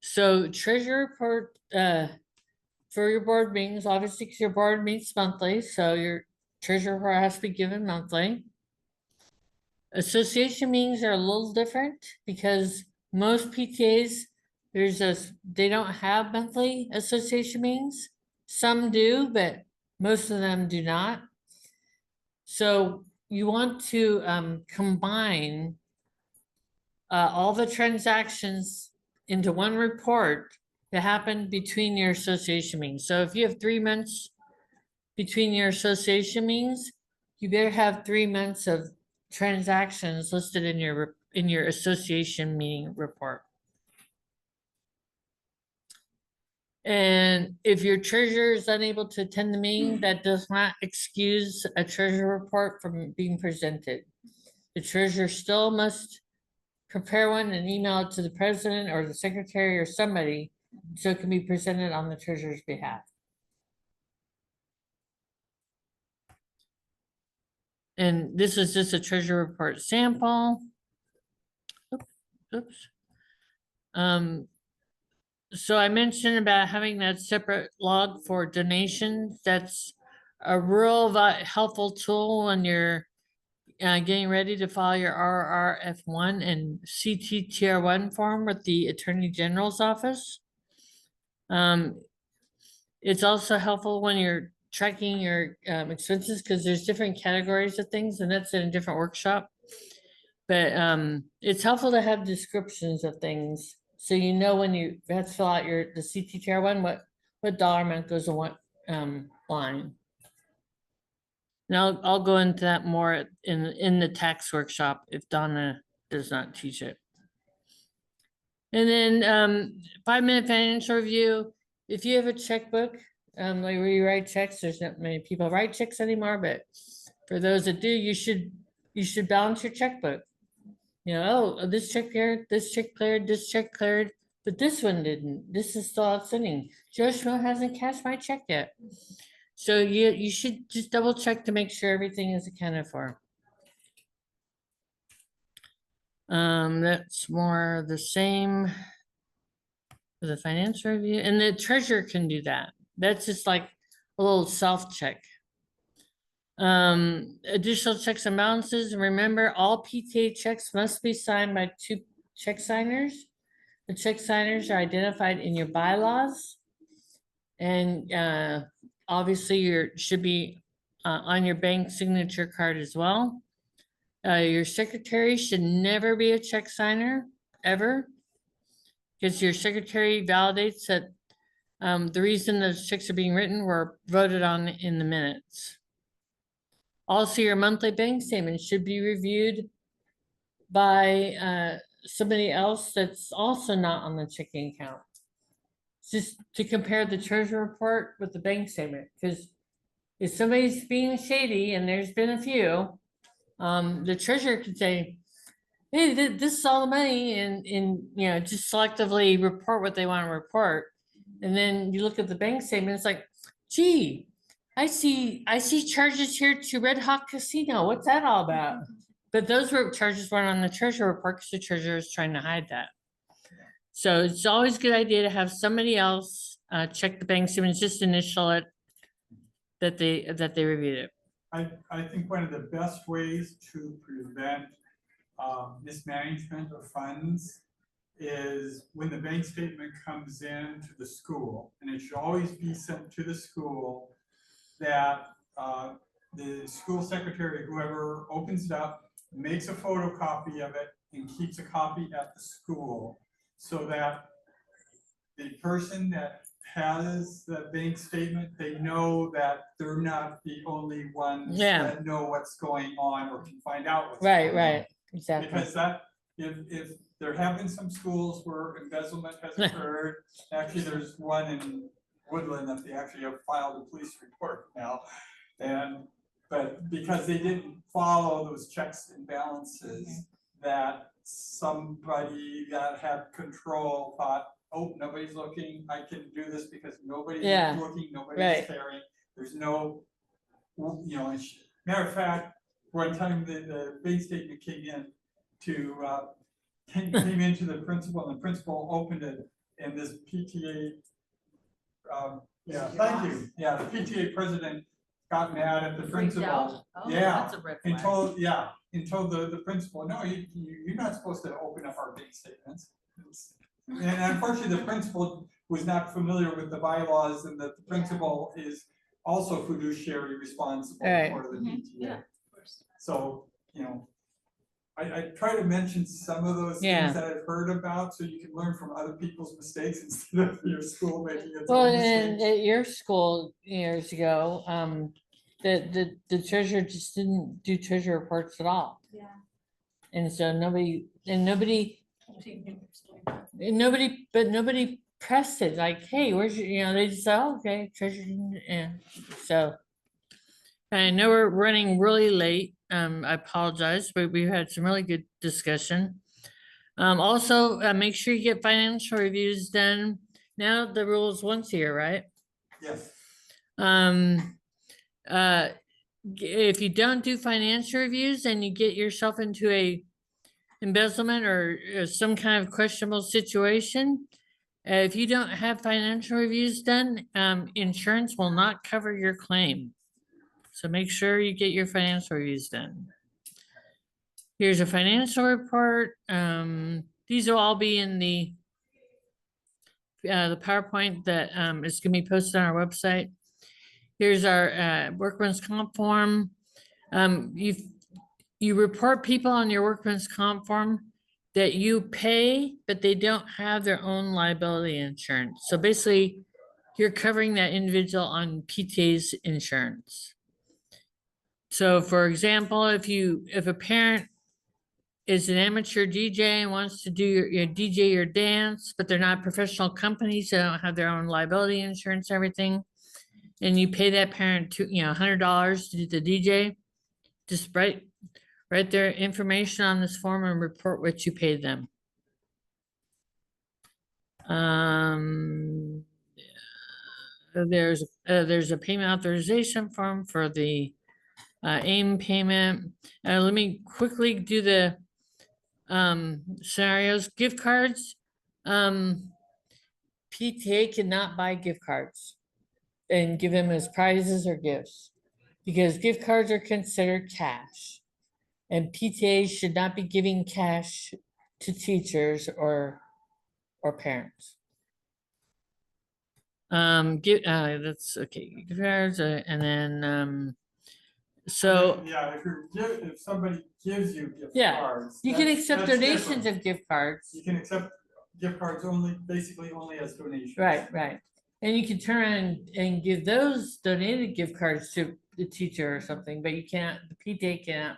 so treasury report for your board meetings, obviously because your board meets monthly, so your treasury report has to be given monthly. Association meetings are a little different because most PTAs, they don't have monthly association meetings. Some do, but most of them do not. So you want to combine all the transactions into one report that happened between your association meetings. So if you have 3 months between your association meetings, you better have 3 months of transactions listed in your association meeting report. And if your treasurer is unable to attend the meeting, that does not excuse a treasurer report from being presented. The treasurer still must prepare one and email it to the president or the secretary or somebody so it can be presented on the treasurer's behalf. And this is just a treasurer report sample. Oops. So I mentioned about having that separate log for donations. That's a real helpful tool when you're getting ready to file your RRF1 and CTTR1 form with the Attorney General's office. It's also helpful when you're tracking your expenses because there's different categories of things, and that's in a different workshop. But it's helpful to have descriptions of things so you know when you have to fill out the CTTR1 what dollar amount goes in what line. Now I'll go into that more in the tax workshop if Donna does not teach it. And then 5-minute financial review. If you have a checkbook, like where you write checks, there's not many people write checks anymore, but for those that do, you should balance your checkbook. Oh, this check cleared, this check cleared, this check cleared, but this one didn't. This is still outstanding. Joshua hasn't cashed my check yet. So you should just double check to make sure everything is accounted for. That's more the same for the finance review, and the treasurer can do that. That's just like a little self-check. Additional checks and balances. Remember, all PTA checks must be signed by 2 check signers. The check signers are identified in your bylaws. And obviously should be on your bank signature card as well. Your secretary should never be a check signer, ever. Because your secretary validates that the reason those checks are being written were voted on in the minutes. Also, your monthly bank statement should be reviewed by somebody else that's also not on the checking account. Just to compare the treasury report with the bank statement, because if somebody's being shady, and there's been a few, the treasurer could say, hey, this is all the money and, you know, just selectively report what they want to report. And then you look at the bank statement, it's like, gee, I see charges here to Red Hawk Casino. What's that all about? But those were charges weren't on the treasurer report because the treasurer is trying to hide that. So it's always a good idea to have somebody else check the bank statements, just initial it that they reviewed it. I think one of the best ways to prevent mismanagement of funds is when the bank statement comes in to the school, and it should always be sent to the school, that the school secretary, whoever opens it up, makes a photocopy of it and keeps a copy at the school, so that the person that has the bank statement, they know that they're not the only ones Yeah. that know what's going on or can find out what's Right, going on. right, exactly. Because that, if there have been some schools where embezzlement has occurred, actually, there's one in Woodland that they actually have filed a police report now. But because they didn't follow those checks and balances, that somebody that had control thought, oh, nobody's looking, I can do this because nobody's Yeah, looking, nobody's right. caring, there's no, you know, matter of fact, one time the bank statement came in to, came into the principal, and the principal opened it, and this PTA, yeah, thank you, yeah, the PTA president got mad at the Freaked out? principal. Oh, Yeah, that's a red and flag. told the principal, no, you're not supposed to open up our bank statements. And unfortunately, the principal was not familiar with the bylaws, and that the principal is also fiduciary responsible Right. for the PTA. Yeah, of course. So, you know, I try to mention some of those Yeah. things that I've heard about, so you can learn from other people's mistakes instead of your school making its Well, own and mistakes. at your school years ago, the treasurer just didn't do treasurer reports at all. Yeah. And so nobody pressed it, like, hey, where's your, you know, they just said, oh, okay, treasurer, and so. I know we're running really late, I apologize, but we had some really good discussion. Also, make sure you get financial reviews done. Now the rule is once a year, right? Yes, If you don't do financial reviews and you get yourself into a embezzlement or some kind of questionable situation, if you don't have financial reviews done, insurance will not cover your claim. So make sure you get your financial reviews done. Here's a financial report. These will all be in the PowerPoint that is gonna be posted on our website. Here's our workman's comp form. You report people on your workman's comp form that you pay, but they don't have their own liability insurance. So basically, you're covering that individual on PTA's insurance. So for example, if a parent is an amateur DJ and wants to do your DJ your dance, but they're not professional companies, they don't have their own liability insurance, everything. And you pay that parent $100 to do the DJ, just write their information on this form and report what you paid them. There's a payment authorization form for the AIM payment. Let me quickly do the scenarios. Gift cards. PTA cannot buy gift cards and give them as prizes or gifts because gift cards are considered cash, and PTA should not be giving cash to teachers or parents. That's okay. Gift cards, and then so yeah, if somebody gives you gift Yeah, cards. you can that's accept donations different. of gift cards. You can accept gift cards basically only as donations. Right, right. And you can turn around and give those donated gift cards to the teacher or something, but you can't, the PTA can't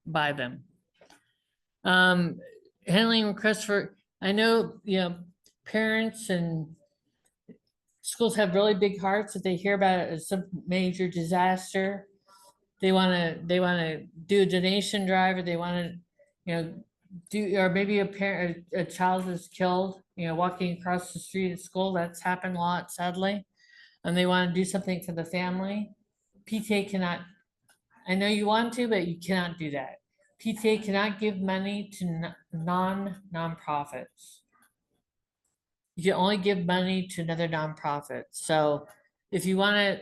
buy them. Handling requests for, I know, parents and schools have really big hearts if they hear about some major disaster. They wanna do a donation drive, or they wanna, or maybe a parent, a child is killed, walking across the street at school, that's happened a lot sadly. And they want to do something for the family. PTA cannot, I know you want to, but you cannot do that. PTA cannot give money to nonprofits. You can only give money to another nonprofit. So if you want to,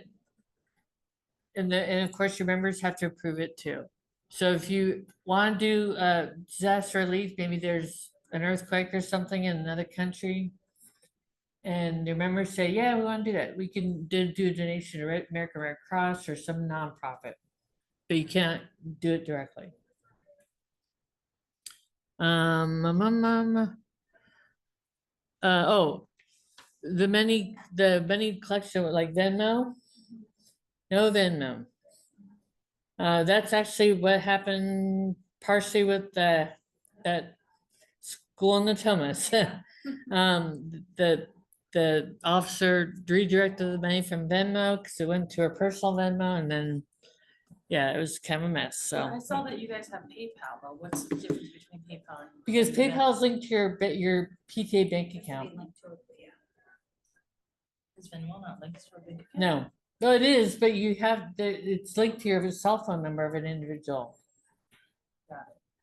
and of course your members have to approve it too. So if you want to do disaster relief, maybe there's an earthquake or something in another country, and your members say, yeah, we want to do that, we can do a donation to American Red Cross or some nonprofit, but you can't do it directly. Oh, the money collection like Venmo, no Venmo. That's actually what happened partially with that school in the Thomas. The officer redirected the money from Venmo because it went to her personal Venmo, and then, yeah, it was kind of a mess, so. I saw that you guys have PayPal, though. What's the difference between PayPal and? Because and PayPal is Venmo? linked to your PTA bank account. Is Venmo not linked to a bank account? No, no, it is, but it's linked to your cell phone number of an individual.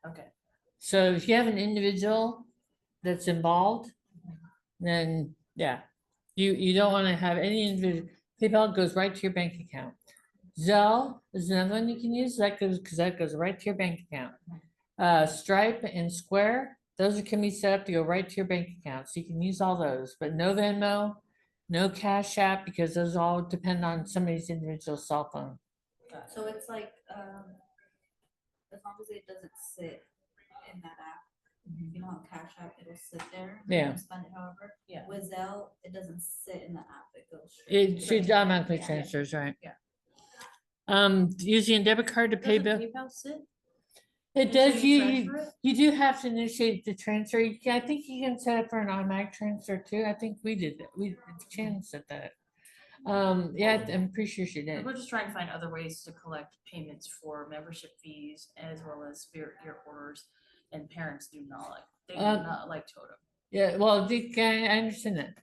Okay. So if you have an individual that's involved, then yeah, you don't want to have any individual. PayPal goes right to your bank account. Zelle is another one you can use. Because that goes right to your bank account. Stripe and Square, those can be set up to go right to your bank account. So you can use all those, but no Venmo, no Cash App, because those all depend on somebody's individual cell phone. So it's like, as long as it doesn't sit in that app, you know, how Cash App, it'll sit there. You Yeah. can spend it however. Yeah. With Zelle, it doesn't sit in the app, it goes. It straight should to- automatically Yeah. transfers, right? Yeah. Using a debit card to pay Doesn't bill. PayPal sit? It Until does, you you transfer it? you do have to initiate the transfer. I think you can set up for an automatic transfer too. I think we did that. Chan said that. Yeah, I'm pretty sure she did. We're just trying to find other ways to collect payments for membership fees as well as spirit gear orders, and parents do not like, they do not like Totem. Yeah, well, I understand that.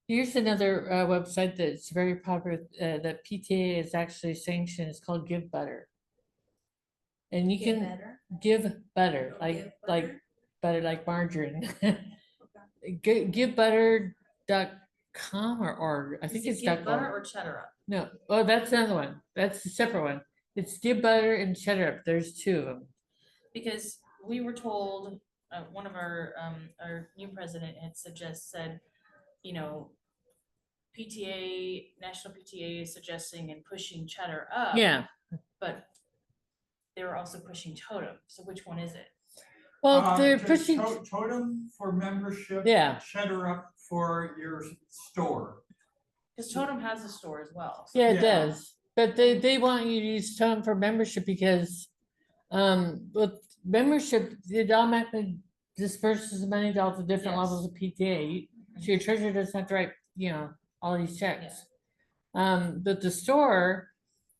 Here's another website that's very popular that PTA is actually sanctioned. It's called Give Butter. And you Get can better. give butter, Give like butter? butter, like margarine. Okay. Givebutter.com or I think Is it it's Give Butter .org. or Cheddar Up? No, oh, that's another one. That's a separate one. It's Give Butter and Cheddar Up. There's two of them. Because we were told, one of our new president had said, you know, PTA, National PTA is suggesting and pushing Cheddar Up. Yeah. But they were also pushing Totem. So which one is it? Well, they're To- pushing. Totem for membership. Yeah. Cheddar Up for your store. Because Totem has a store as well. So Yeah, it Yeah. does. But they want you to use Totem for membership because with membership, it automatically disperses the money to all the different Yes. levels of PTA. So your treasurer doesn't have to write, all these checks. But the store,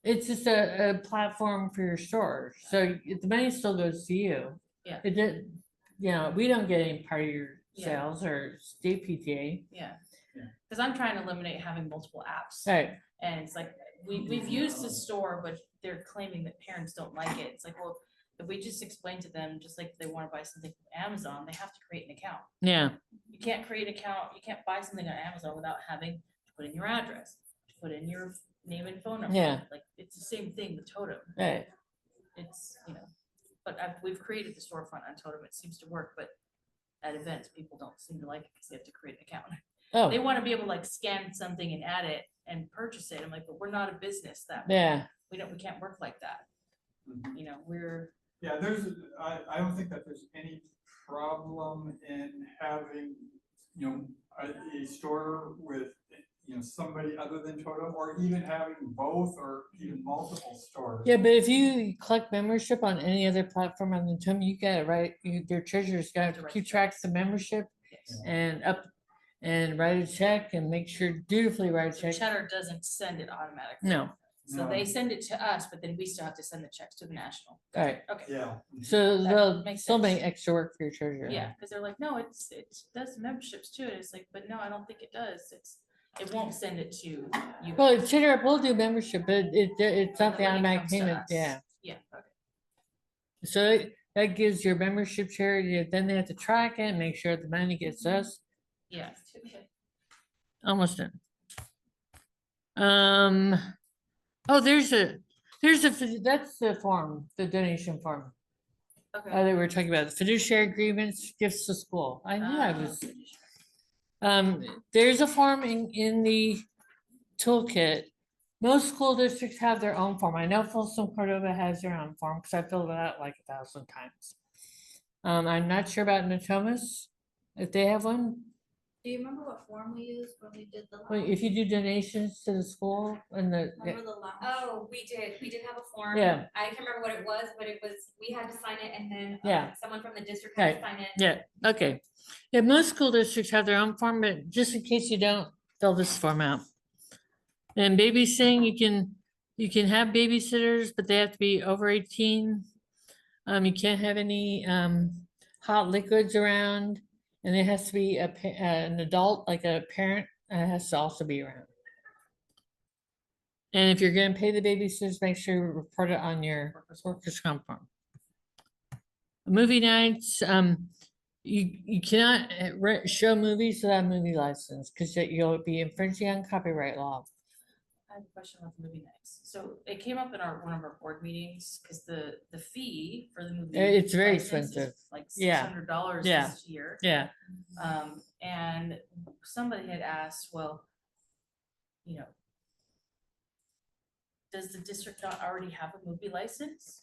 it's just a platform for your store. So the money still goes to you. Yeah. It did, we don't get any part of your Yeah. sales or state PTA. Yeah. Yeah. Because I'm trying to eliminate having multiple apps. Right. And it's like, we've used the store, but they're claiming that parents don't like it. It's like, well, if we just explain to them, just like if they want to buy something from Amazon, they have to create an account. Yeah. You can't create an account, you can't buy something on Amazon without having to put in your address, to put in your name and phone number. Yeah. Like, it's the same thing with Totem. Right. It's, but we've created the storefront on Totem. It seems to work, but at events, people don't seem to like it because they have to create an account. Oh, They want to be able to like scan something and add it and purchase it. I'm like, but we're not a business that way. yeah. We can't work like that. Mhm. We're, Yeah, I don't think that there's any problem in having, a store with, somebody other than Totem, or even having both or even multiple stores. Yeah, but if you collect membership on any other platform on the Totem, you got it right. Your treasurer's got to keep track of the membership yes. and write a check and make sure dutifully write a So check. Cheddar doesn't send it automatically. No, So they send it to us, but then we still have to send the checks to the national. Right. Okay. Yeah. So That they'll makes still make sense. extra work for your treasurer. Yeah, because they're like, no, it does memberships too. And it's like, but no, I don't think it does. It won't send it to you. Well, treasurer will do membership, but it's not The the money automatic comes to payment, us. yeah. Yeah, okay. So that gives your membership charity, then they have to track it and make sure the money gets us. Yeah. Okay. Almost done. Oh, that's the form, the donation form. Okay. They were talking about fiduciary agreements, gifts to school. I knew I was. There's a form in the toolkit. Most school districts have their own form. I know Folsom Cordova has their own form because I filled it out like 1,000 times. I'm not sure about Natomas, if they have one. Do you remember what form we used when we did the? Well, if you do donations to the school and Remember the lounge? Oh, we did have a form. Yeah. I can't remember what it was, but it was, we had to sign it and then Yeah. someone from the district had to sign it. Yeah, okay. Yeah, most school districts have their own form, but just in case you don't, fill this form out. And babysitting, you can have babysitters, but they have to be over 18. You can't have any hot liquids around, and it has to be an adult, like a parent, has to also be around. And if you're gonna pay the babysitters, make sure you report it on your workers' comp form. Movie nights, you cannot show movies without a movie license because you'll be infringing on copyright law. I have a question about the movie nights. So it came up in one of our board meetings because the fee for the movie. It's very license is expensive. Like Yeah. $600 Yeah. this year. Yeah, And somebody had asked, well, you know, does the district not already have a movie license?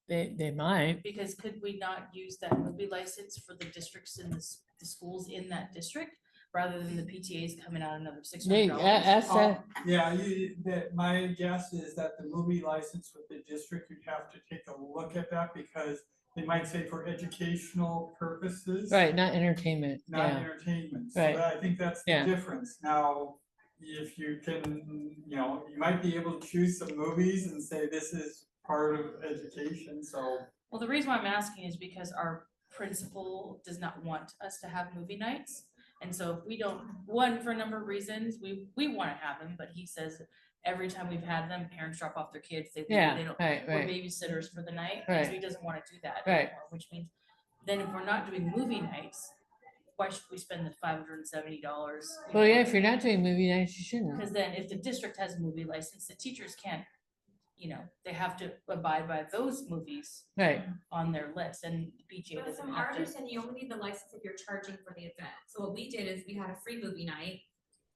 they might. Because could we not use that movie license for the districts in the schools in that district rather than the PTAs coming out another They $600? ask that. Yeah, my guess is that the movie license with the district, you'd have to take a look at that because they might say for educational purposes. Right, not entertainment. Not Yeah, entertainment, so Right. I think that's the Yeah. difference. Now, if you can, you might be able to choose some movies and say this is part of education, so. Well, the reason why I'm asking is because our principal does not want us to have movie nights. And so if we don't, one, for a number of reasons, we want to have them, but he says every time we've had them, parents drop off their kids, they leave, yeah, they don't, right, we're right. babysitters for the night, and so Right. he doesn't want to do that Right. anymore, which means then if we're not doing movie nights, why should we spend the $570? Well, yeah, if you're not doing movie nights, you shouldn't. Because then if the district has a movie license, the teachers can't, they have to abide by those movies Right, on their list, and the PTA But doesn't from our have to. understanding, you only need the license if you're charging for the event. So what we did is we had a free movie night.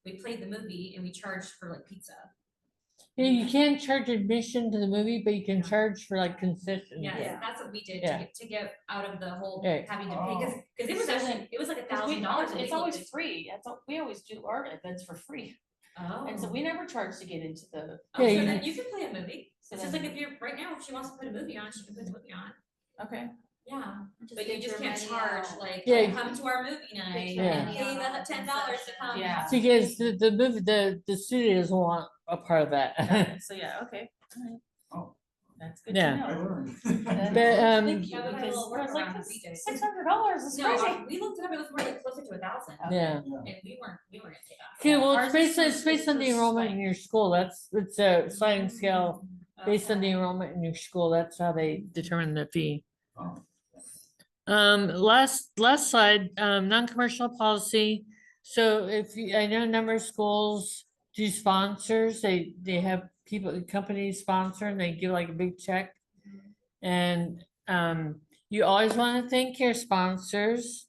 We played the movie and we charged for like pizza. yeah, you can't charge admission to the movie, but you can charge for like concessions. Yes, Yeah. that's what we did Yeah. to get out of the whole Right. having to pay, because it was So actually, then- it was like Because $1,000. it's always free. We always do our events for free. Oh. And so we never charge to get into the. Oh, Yeah, so you- then you can play a movie. So It's just then- like if you're, right now, if she wants to put a movie on, she can put the movie on. Okay. Yeah, but get you just your can't money charge out. like, Yeah. oh, come to our movie night, your Yeah. and pay the $10 to come. Yeah. Because the movie, the studios want a part of that. Got it. So, yeah, okay. Alright. Oh. That's good Yeah. to I know. learned. But, Yeah, we had a Because little I was like, workaround we did. $600 is No, crazy. we looked it up, it was more like closer to 1,000, Yeah. and we weren't gonna pay that. Okay, well, Ours it's is based on the for enrollment in spike. your school. It's a sliding scale based on the Okay. enrollment in your school. That's how they determine the fee. Oh. Last slide, non-commercial policy. So I know a number of schools do sponsors, they have companies sponsor and they give like a big check. And, you always want to thank your sponsors.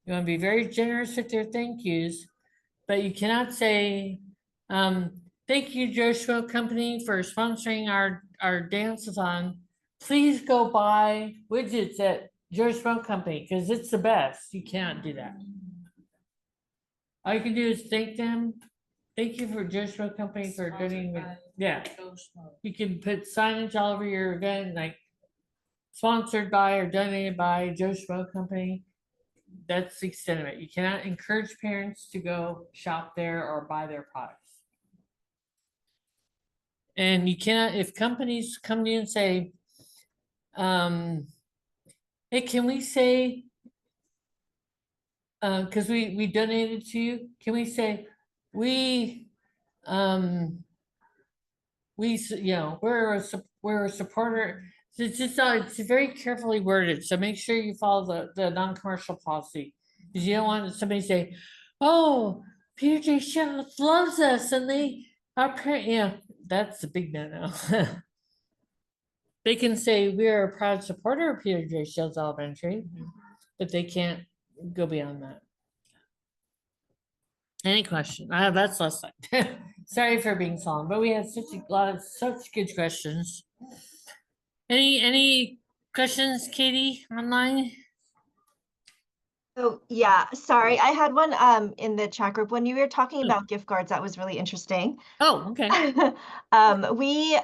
You want to be very generous with your thank yous, but you cannot say, thank you, Joe Schmo Company, for sponsoring our dance-a-thon. Please go buy widgets at Joe Schmo Company because it's the best. You cannot do that. All you can do is thank them. Thank you for Joe Schmo Company for Sponsored doing, by yeah. Joe Schmo. You can put signage all over your event, like sponsored by or donated by Joe Schmo Company. That's the extent of it. You cannot encourage parents to go shop there or buy their products. And you cannot, if companies come to you and say, hey, can we say, cause we donated to you, can we say, we, you know, we're a supporter. It's just, it's very carefully worded, so make sure you follow the non-commercial policy. Cause you don't want somebody to say, oh, Peter J. Sheryl loves us and yeah, that's a big no-no. They can say, we are a proud supporter of Peter J. Shields Elementary, but they can't go beyond that. Any question? That's less time. Sorry for being so long, but we had such good questions. Any questions, Katie, online? Oh, yeah, sorry. I had one in the chat group. When you were talking about gift cards, that was really interesting. Oh, okay. We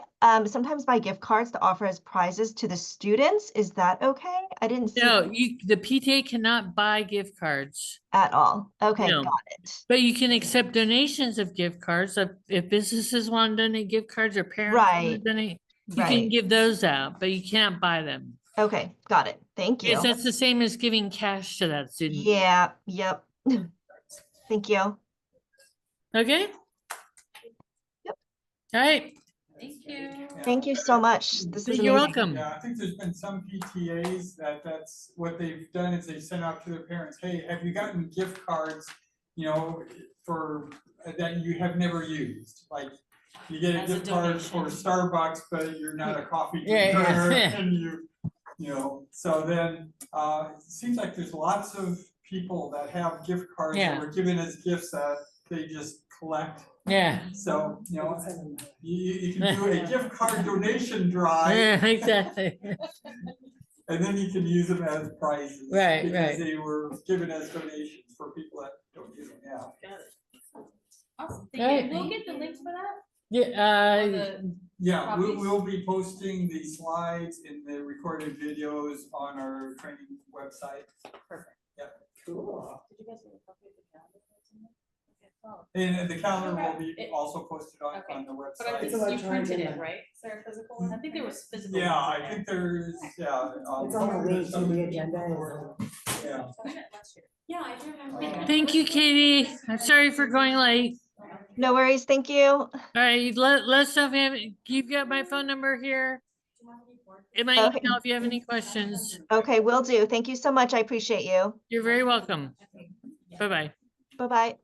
sometimes buy gift cards to offer as prizes to the students. Is that okay? I didn't see No, that the PTA cannot buy gift cards, at all. Okay, No. got it. but you can accept donations of gift cards. If businesses want to donate gift cards or parents want to Right, donate, you can right. give those out, but you can't buy them. Okay, got it. Thank Yes, you. that's the same as giving cash to that student. Yeah, yep. Thank you. Okay? Yep. All right, Thank you. Thank you so much. This was you're amazing. welcome. Yeah, I think there's been some PTAs that's what they've done is they sent out to their parents, hey, have you gotten gift cards, you know, for, that you have never used? Like, you get a As a gift card for donation. Starbucks, but you're not a coffee Yeah, drinker, yeah. and you know, so then, it seems like there's lots of people that have gift cards that Yeah. were given as gifts that they just collect. Yeah, So, you know, you can do a gift card donation drive. yeah, exactly. And then you can use them as prizes. Right, Because right. they were given as donations for people that don't use them, yeah. Awesome, Right. thank you. We'll get the links for that. Yeah, Or the- Yeah, Copies? we'll be posting the slides and the recorded videos on our training website. Perfect. Yeah. Cool. Did you guys get a copy of the calendar? And the calendar will be It- also posted on Okay. the But I website. think you printed it, right? Is there a physical one? I think there was physical. Yeah, ones in I there. think there's, yeah. It's on the link to the agenda. Yeah. Yeah, I do remember. thank you, Katie. I'm sorry for going late. No worries. Thank you. All right, let us know if you have, you've got my phone number here. In my Okay. email if you have any questions. Okay, will do. Thank you so much. I appreciate you. You're very welcome. Bye-bye. Bye-bye.